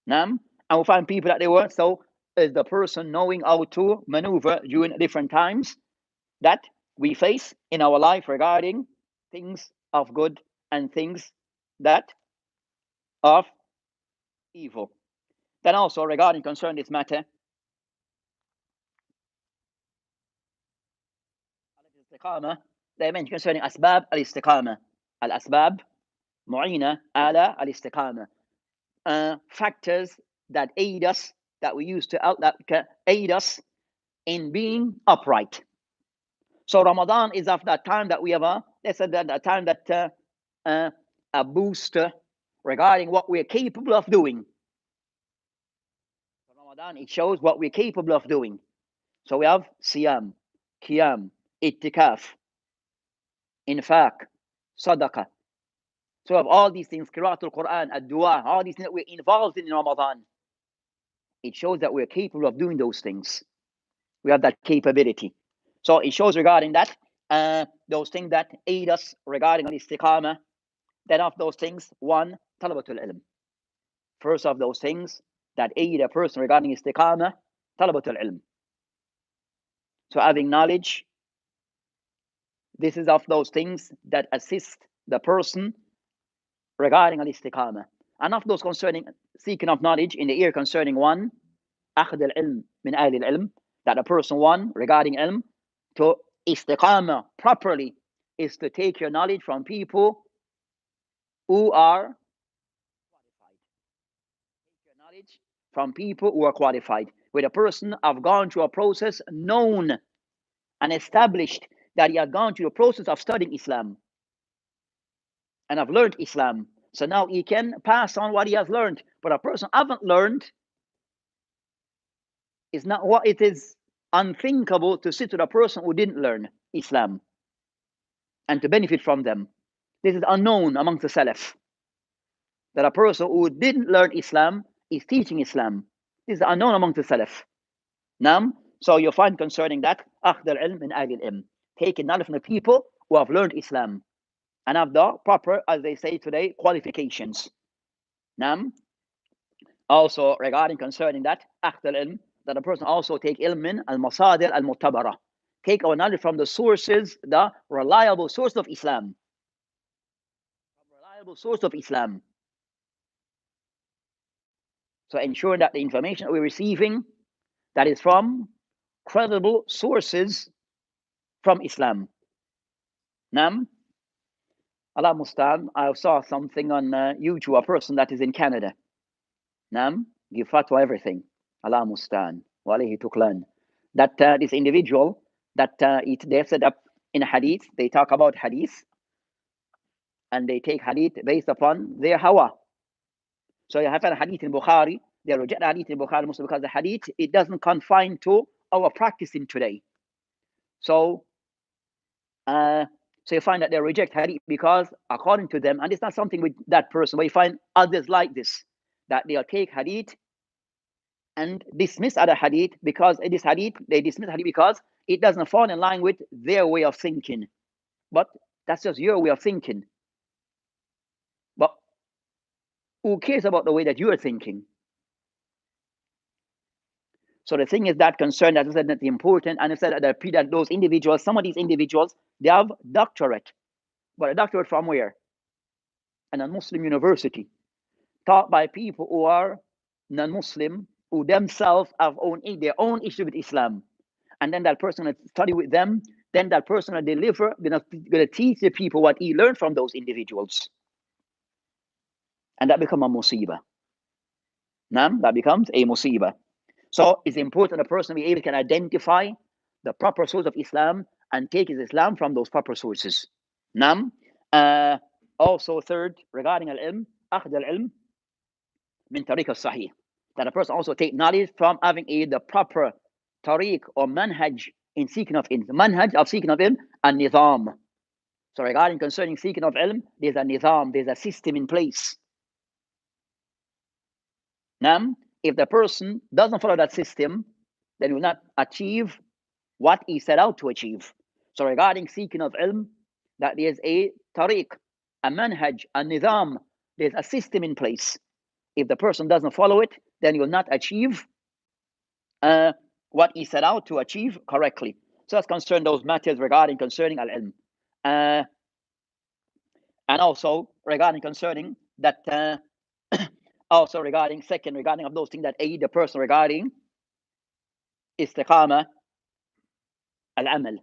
And we find people that they were, so is the person knowing how to maneuver during different times that we face in our life regarding things of good and things that of evil. Then also regarding concern this matter, they mention concerning asbab al-istiqamah. Al-asbab mu'ina ala al-istiqamah. Factors that aid us, that we use to aid us in being upright. So Ramadan is of that time that we have a time that a boost regarding what we're capable of doing. Ramadan, it shows what we're capable of doing. So we have siyam, qiyam, ittikaf, infaq, sadaqah. So we have all these things, qira'atul Quran, ad-dua, all these things that we're involved in Ramadan. It shows that we're capable of doing those things. We have that capability. So it shows regarding that, those things that aid us regarding al-istiqamah. Then of those things, one, talabatul ilm. First of those things that aid a person regarding istiqamah, talabatul ilm. So having knowledge, this is of those things that assist the person regarding al-istiqamah. And of those concerning seeking of knowledge in the ear concerning one, akhd al-ilm min ahli al-ilm, that a person one regarding ilm to istiqamah properly is to take your knowledge from people who are qualified. Take your knowledge from people who are qualified. Where a person have gone through a process known and established that he had gone through the process of studying Islam and have learned Islam. So now he can pass on what he has learned. But a person haven't learned, is not what it is unthinkable to sit with a person who didn't learn Islam and to benefit from them. This is unknown amongst the Salaf. That a person who didn't learn Islam is teaching Islam. This is unknown amongst the Salaf. Now, so you find concerning that, أخذ العلم من أهل العلم, taking knowledge from the people who have learned Islam and have the proper, as they say today, qualifications. Now, also regarding concerning that, أخذ العلم, that a person also take ilm min al-masadir al-mu'tabara, take our knowledge from the sources, the reliable source of Islam. Reliable source of Islam. So ensuring that the information that we're receiving, that is from credible sources from Islam. Now, Allah Mustaan, I saw something on YouTube, a person that is in Canada. Nam, give fatwa everything. Allah mustan. Wa alayhi tuklan. That this individual, that they've set up in hadith, they talk about hadith, and they take hadith based upon their hawa. So you have a hadith in Bukhari, they reject hadith in Bukhari Muslim because the hadith, it doesn't confine to our practicing today. So so you find that they reject hadith because according to them, and it's not something with that person, but you find others like this, that they'll take hadith and dismiss other hadith because this hadith, they dismiss hadith because it doesn't fall in line with their way of thinking. But that's just your way of thinking. But who cares about the way that you are thinking? So the thing is that concern, that I said, that's important, and I said that those individuals, some of these individuals, they have doctorate, but a doctorate from where? And a Muslim university, taught by people who are non-Muslim, who themselves have their own issue with Islam, and then that person will study with them. Then that person will deliver, going to teach the people what he learned from those individuals, and that becomes a musibah. Nam, that becomes a musibah. So it's important a person be able to identify the proper source of Islam and take his Islam from those proper sources. Nam. Also, third, regarding al-ilm, akhd al-ilm min tariq al-sahih, that a person also take knowledge from having the proper tariq or manhaj in seeking of ilm. The manhaj of seeking of ilm and nizam. So regarding concerning seeking of ilm, there's a nizam, there's a system in place. Nam, if the person doesn't follow that system, then he will not achieve what he set out to achieve. So regarding seeking of ilm, that there's a tariq, a manhaj, a nizam, there's a system in place. If the person doesn't follow it, then he will not achieve what he set out to achieve correctly. So that's concerned those matters regarding concerning al-ilm. And also regarding concerning that also regarding of those things that aid the person regarding istiqama al-amal.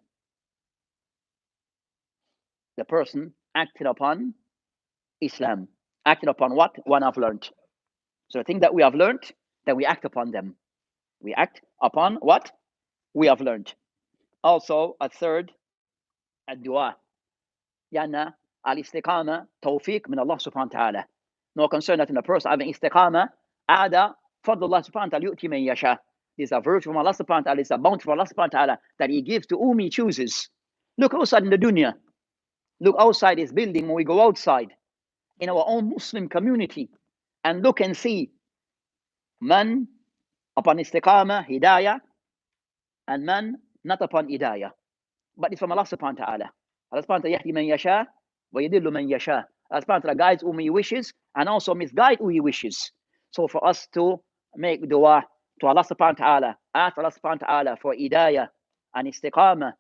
The person acted upon Islam, acted upon what one have learned. So the thing that we have learned, then we act upon them. We act upon what we have learned. Also, a third, ad-dua. Yana al-istiqama tawfiq min Allah subhanahu wa ta'ala. No concern that in a person having istiqama, ada fadlullah subhanahu wa ta'ala yu'ti man yasha. There's a virtue from Allah subhanahu wa ta'ala, it's a bounty from Allah subhanahu wa ta'ala that He gives to whom He chooses. Look outside in the dunya. Look outside this building when we go outside in our own Muslim community and look and see man upon istiqama, hidayah, and man not upon hidayah. But it's from Allah subhanahu wa ta'ala. Allah subhanahu wa ta'ala yahdi man yasha wa yadillu man yasha. Allah subhanahu wa ta'ala guides whom He wishes and also misguide who He wishes. So for us to make dua to Allah subhanahu wa ta'ala, ask Allah subhanahu wa ta'ala for hidayah and istiqama,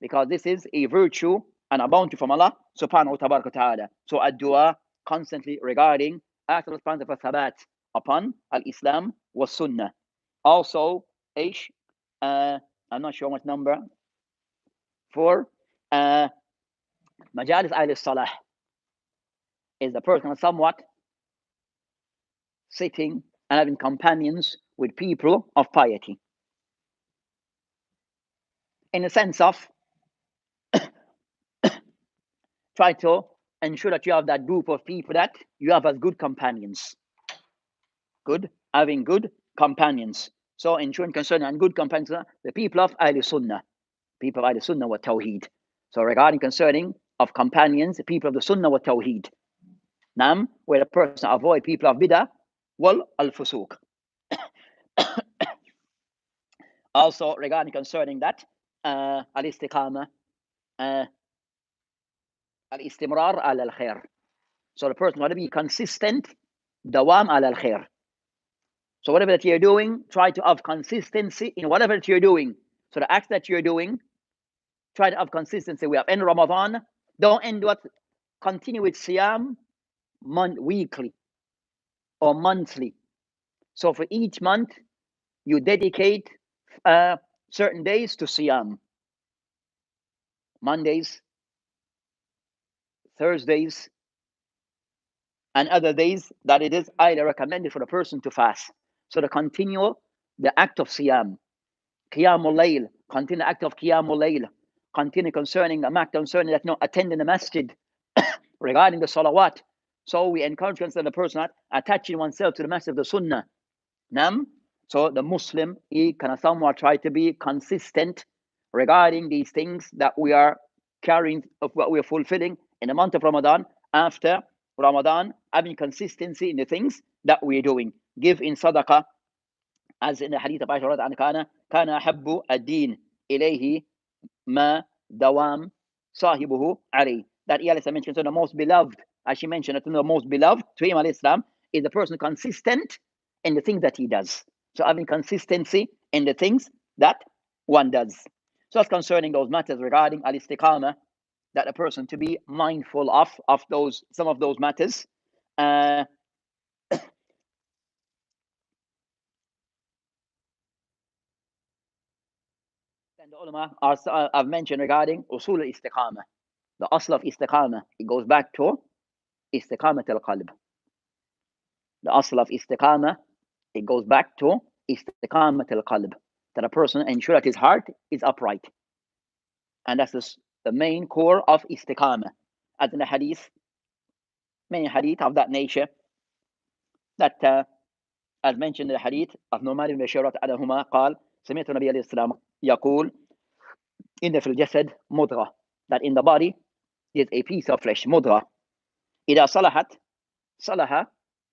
because this is a virtue and a bounty from Allah subhanahu wa ta'ala. So a dua constantly regarding ask Allah subhanahu wa ta'ala for thabat upon al-Islam was sunnah. Also, I'm not sure what number, 4, majalis al-salah, is the person somewhat sitting and having companions with people of piety, in the sense of try to ensure that you have that group of people that you have as good companions. Having good companions. So ensuring concerning and good companions, the people of Ahl-Sunnah, people of Ahl-Sunnah wa Tawheed. So regarding concerning of companions, the people of the Sunnah wa Tawheed. Nam, where the person avoid people of Bid'ah, wal al-Fusuq. Also regarding concerning that, al-Istiqama, al-Istimrar al-Khair. So the person want to be consistent, dawam al-Khair. So whatever that you're doing, try to have consistency in whatever that you're doing. So the acts that you're doing, try to have consistency. We have in Ramadan, don't end what continue with Siyam weekly or monthly. So for each month, you dedicate certain days to Siyam. Mondays, Thursdays, and other days that it is highly recommended for the person to fast. So to continue the act of siyam, qiyamul layl, continue the act of qiyamul layl, continue concerning the act concerning that attending the masjid regarding the salawat. So we encourage the person attaching oneself to the masjid of the sunnah. Nam. So the Muslim, he can somewhat try to be consistent regarding these things that we are carrying, of what we are fulfilling in the month of Ramadan. After Ramadan, having consistency in the things that we are doing. Give in sadaqah, as in the hadith of Aisha radhiyallahu kana habbu ad-din ilayhi ma dawam sahibuhu alayh. That Yalisa mentioned, so the most beloved, as she mentioned, that the most beloved to him al-Islam is the person consistent in the things that he does. So having consistency in the things that one does. So that's concerning those matters regarding al-istiqamah, that a person to be mindful of those, some of those matters. And the ulama have mentioned regarding usul al-istiqamah. The asl of istiqamah, it goes back to istiqamat al-qalb. The asl of istiqamah, it goes back to istiqamat al-qalb, that a person ensure that his heart is upright. And that's the main core of istiqamah. As in the hadith, many hadith of that nature, that as mentioned in the hadith of Umar ibn Bashir anhuma قال سمعت النبي عليه السلام يقول إن في الجسد مضغة, that in the body is a piece of flesh, مضغة إذا صلحت صلح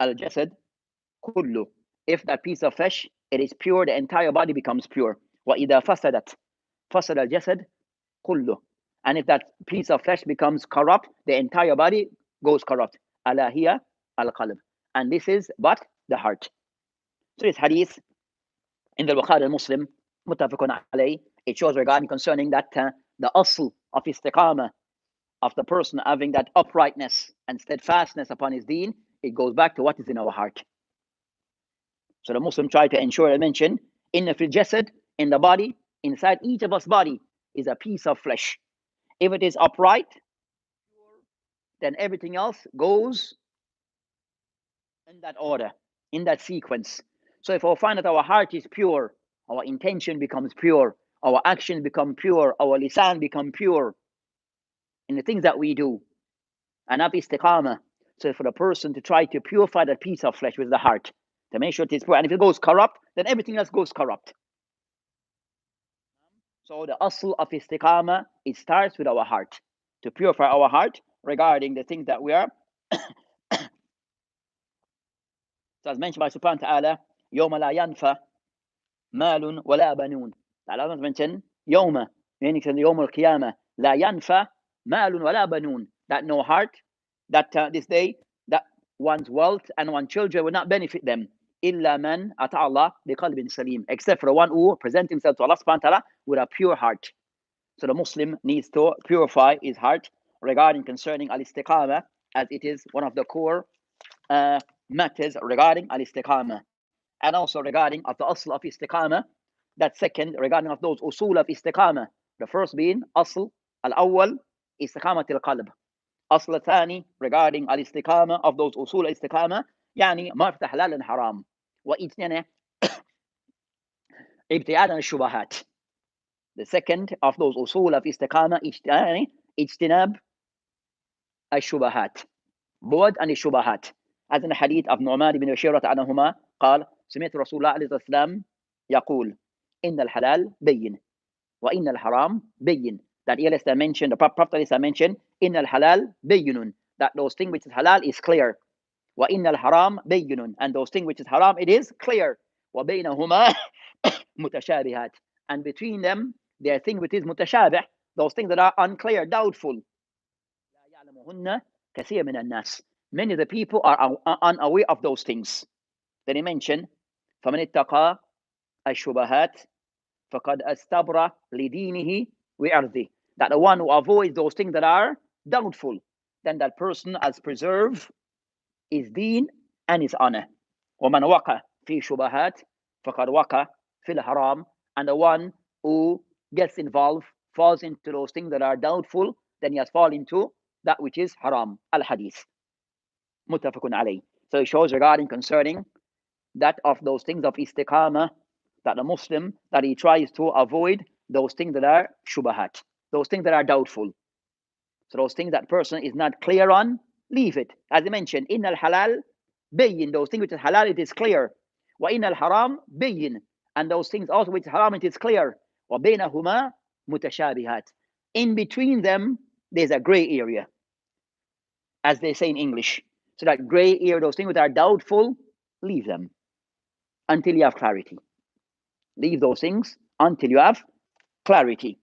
الجسد كله. If that piece of flesh, it is pure, the entire body becomes pure. وإذا فسدت فسد الجسد كله. And if that piece of flesh becomes corrupt, the entire body goes corrupt. ألا هي القلب. And this is but the heart. So this hadith in the Bukhari and Muslim, muttafaqun alayh, it shows regarding concerning that the asl of istiqamah, of the person having that uprightness and steadfastness upon his deen, it goes back to what is in our heart. So the Muslim try to ensure, I mentioned, in the jasad, in the body, inside each of us body is a piece of flesh. If it is upright, then everything else goes in that order, in that sequence. So if we find that our heart is pure, our intention becomes pure, our actions become pure, our lisan become pure in the things that we do. And have istiqamah. So for the person to try to purify that piece of flesh with the heart, to make sure it is pure. And if it goes corrupt, then everything else goes corrupt. So the asl of istiqamah, it starts with our heart. To purify our heart regarding the things that we are. So as mentioned by subhanahu wa ta'ala, يَوْمَ لَا يَنْفَى مَالٌ وَلَا بَنُونَ. Allah has mentioned, يَوْمَ, meaning يَوْمَ الْقِيَامَةِ لَا يَنْفَى مَالٌ وَلَا بَنُونَ. That no heart, that this day, that one's wealth and one's children will not benefit them. إِلَّا مَنْ أَتَى اللَّهَ بِقَلْبٍ سَلِيمٍ. Except for the one who presents himself to Allah subhanahu wa ta'ala with a pure heart. So the Muslim needs to purify his heart regarding concerning al-istiqamah, as it is one of the core matters regarding al-istiqamah. And also regarding of the asl of istiqamah, that second regarding of those usul of istiqamah. The first being asl al-awwal istiqamat al-qalb. Asl al-thani regarding al-istiqamah of those usul al-istiqamah, يعني معرفة حلال الحرام واجتناب ابتعاد عن الشبهات. The second of those usul of istiqamah, اجتناب الشبهات, بعد عن الشبهات. As in the hadith of Umar ibn Bashir عنهما قال سمعت رسول الله عليه الصلاة والسلام يقول إن الحلال بين وإن الحرام بين. That Elisa mentioned, the Prophet Elisa mentioned, إن الحلال بين, that those things which is halal is clear. وإن الحرام بين, and those things which is haram, it is clear. وبينهما متشابهات, and between them there are things which is متشابه, those things that are unclear, doubtful. لا يعلمهن كثير من الناس. Many of the people are unaware of those things. Then he mentioned فمن اتقى الشبهات فقد استبرأ لدينه وعرضه, that the one who avoids those things that are doubtful, then that person has preserved his deen and his honor. ومن وقع في شبهات فقد وقع في الحرام, and the one who gets involved, falls into those things that are doubtful, then he has fallen into that which is haram. Al-Hadith. Muttafaqun alayh. So it shows regarding concerning that of those things of istiqamah, that the Muslim, that he tries to avoid those things that are shubahat, those things that are doubtful. So those things that person is not clear on, leave it. As I mentioned, in al-halal, bayin, those things which is halal, it is clear. Wa in al-haram, bayin. And those things also which is haram, it is clear. Wa bainahuma mutashabihat. In between them, there's a gray area, as they say in English. So that gray area, those things that are doubtful, leave them until you have clarity. Leave those things until you have clarity.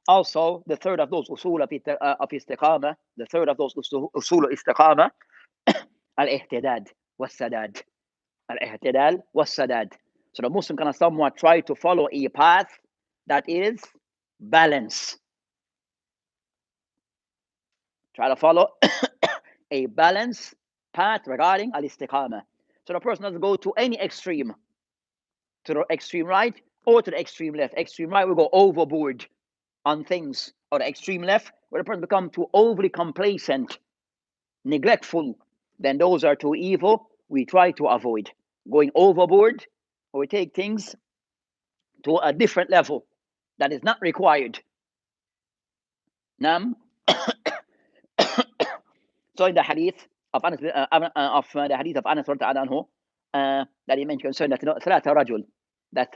Also, the third of those usul of istiqamah, the third of those usul of istiqamah, al-ihtidad was-sadad. Al-ihtidal was-sadad. So the Muslim can somewhat try to follow a path that is balance. Try to follow a balanced path regarding al-istiqamah. So the person doesn't go to any extreme, to the extreme right or to the extreme left. Extreme right will go overboard on things, or the extreme left, where the person becomes too overly complacent, neglectful, then those are too evil. We try to avoid going overboard, or we take things to a different level that is not required. Nam. So in the hadith of Anas, the hadith of Anas anhu, that he mentioned concerning that ثلاثة رجل, that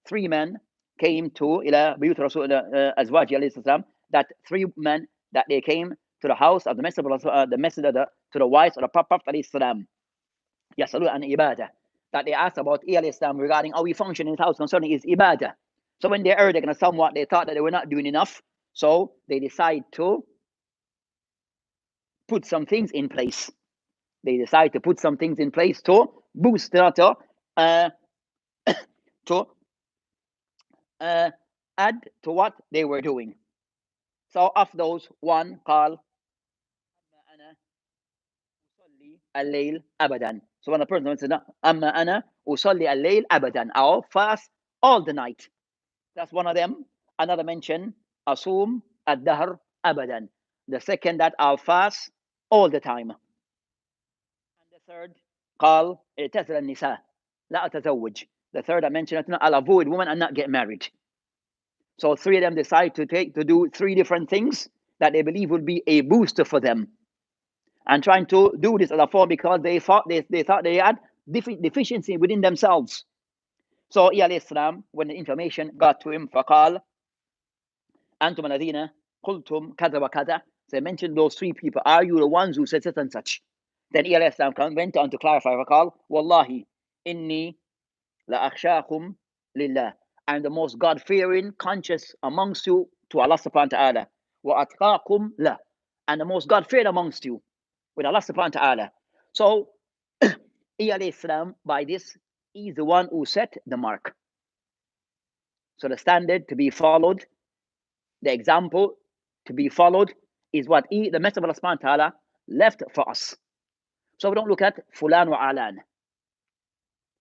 three men came to إلى بيوت رسول أزواج عليه السلام, that three men that they came to the house of the messenger to the wives of the Prophet عليه السلام, يسألون عن ibadah, that they asked about Islam regarding how we function in his house concerning his ibadah. So when they heard it, somewhat they thought that they were not doing enough, so they decide to put some things in place. They decide to put some things in place to boost to add to what they were doing. So of those, one قال أنا أصلي الليل أبدا. So when a person says أما أنا أصلي الليل أبدا, I'll fast all the night. That's one of them. Another mention أصوم الدهر أبدا. The second, that I'll fast all the time. And the third قال اعتزل النساء لا أتزوج. The third I mentioned, I'll avoid women and not get married. So three of them decide to do three different things that they believe would be a booster for them, and trying to do this as a form because they thought they had deficiency within themselves. So Islam, when the information got to him, فقال أنتم الذين قلتم كذا وكذا. So they mentioned those three people. Are you the ones who said such and such? Then Islam went on to clarify. فقال والله إني لأخشاكم لله. I'm the most God-fearing, conscious amongst you to Allah subhanahu wa ta'ala. وَأَتْقَاكُمْ لَهُ. And the most God-fearing amongst you with Allah subhanahu wa ta'ala. So, Islam, by this, is the one who set the mark. So the standard to be followed, the example to be followed, is what the Messenger of Allah subhanahu wa ta'ala left for us. So we don't look at fulan wa alan,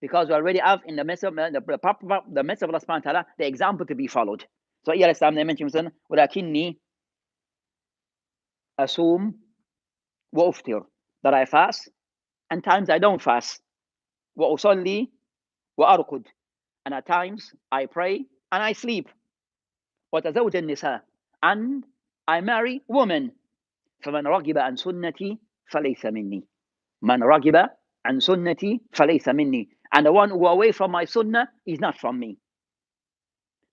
because we already have in the Messenger of Allah subhanahu wa ta'ala the example to be followed. So Islam, they mention وَلَكِنِّي أَصُومُ وَأُفْطِرُ, that I fast and times I don't fast. وَأُصَلِّي وَأَرْقُدُ, and at times I pray and I sleep. وَتَزَوْجَ النِّسَاء, and I marry women. فَمَنْ رَغِبَ عَنْ سُنَّتِي فَلَيْسَ مِنِّي. مَنْ رَغِبَ عَنْ سُنَّتِي فَلَيْسَ مِنِّي. And the one who away from my sunnah is not from me.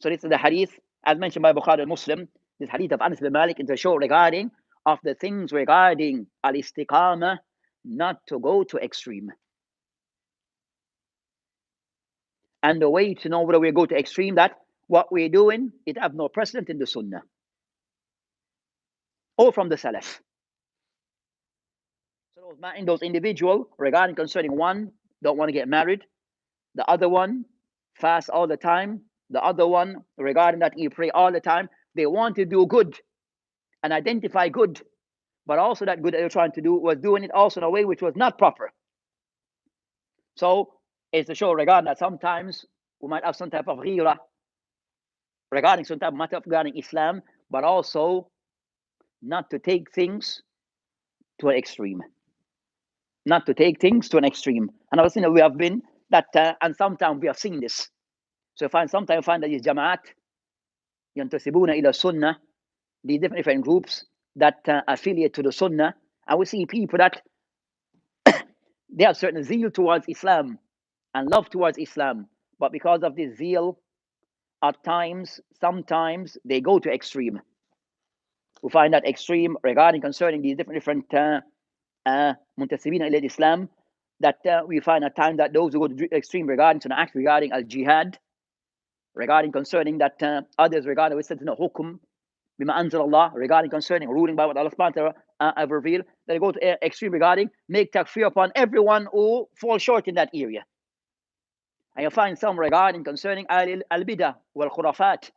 So this is the hadith, as mentioned by Bukhari and Muslim, this hadith of Anas bin Malik, is a show regarding of the things regarding al-istiqamah, not to go to extreme. And the way to know whether we go to extreme, that what we're doing, it have no precedent in the sunnah or from the salaf. So those individual regarding concerning one, don't want to get married. The other one, fast all the time. The other one, regarding that you pray all the time. They want to do good and identify good, but also that good that they're trying to do was doing it also in a way which was not proper. So is to show regarding that sometimes we might have some type of ghira regarding some type of matter regarding Islam, but also not to take things to an extreme. Not to take things to an extreme. And I was saying we have been that, and sometimes we have seen this. So sometimes you find that these jama'at, yantasibuna ila sunnah, these different groups that affiliate to the sunnah, and we see people that they have certain zeal towards Islam and love towards Islam, but because of this zeal, at times, sometimes they go to extreme. We find that extreme regarding concerning these different muntasibina ila Islam, that we find at times that those who go to extreme regarding to an act regarding al-jihad, regarding concerning that others regarding we said no hukum bima anzal Allah, regarding concerning ruling by what Allah subhanahu wa ta'ala have revealed, they go to extreme regarding make takfir upon everyone who falls short in that area. And you find some regarding concerning al-bidah wal khurafat,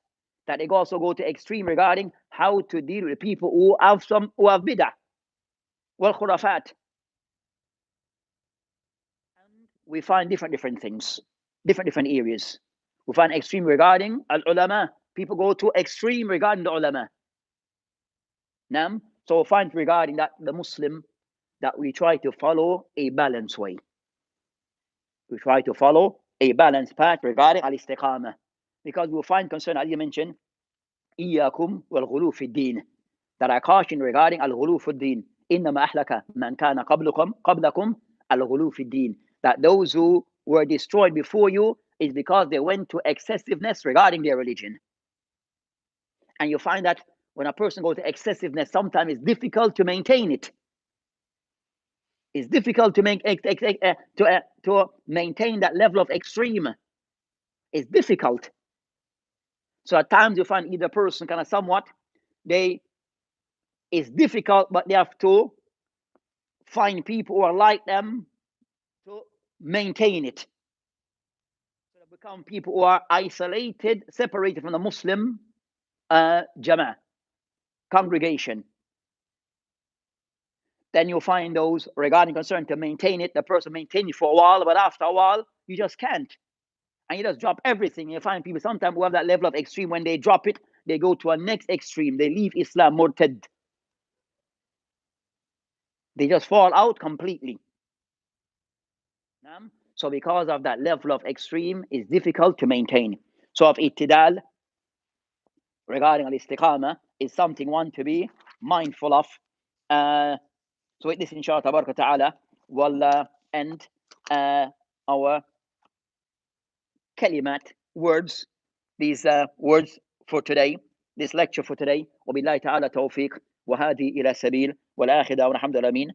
that they also go to extreme regarding how to deal with people who have bidah wal khurafat. We find different things, different areas. We find extreme regarding al-ulama. People go to extreme regarding the ulama. So we find regarding that the Muslim, that we try to follow a balanced way. We try to follow a balanced path regarding al-istiqamah. Because we find concern, as you mentioned, إياكم والغلو في الدين, that I caution regarding al-ghulu fi din. إنما أهلك من كان قبلكم al-ghulu fi din, that those who were destroyed before you is because they went to excessiveness regarding their religion. And you find that when a person goes to excessiveness, sometimes it's difficult to maintain it. It's difficult to maintain that level of extreme. It's difficult. So at times you find either person kind of somewhat, it's difficult, but they have to find people who are like them to maintain it. So they become people who are isolated, separated from the Muslim Jama'ah, congregation. Then you'll find those regarding concern to maintain it, the person maintain it for a while, but after a while, you just can't. And you just drop everything. You find people sometimes who have that level of extreme, when they drop it, they go to a next extreme. They leave Islam murtad. They just fall out completely. So because of that level of extreme, it's difficult to maintain. So of ittidal, regarding al-istiqamah, is something one to be mindful of. So with this, inshallah, tabaraka ta'ala, we'll end our kalimat, words, these words for today, this lecture for today. وبالله تعالى توفيق وهذه إلى سبيل والآخرة ونحمد الأمين.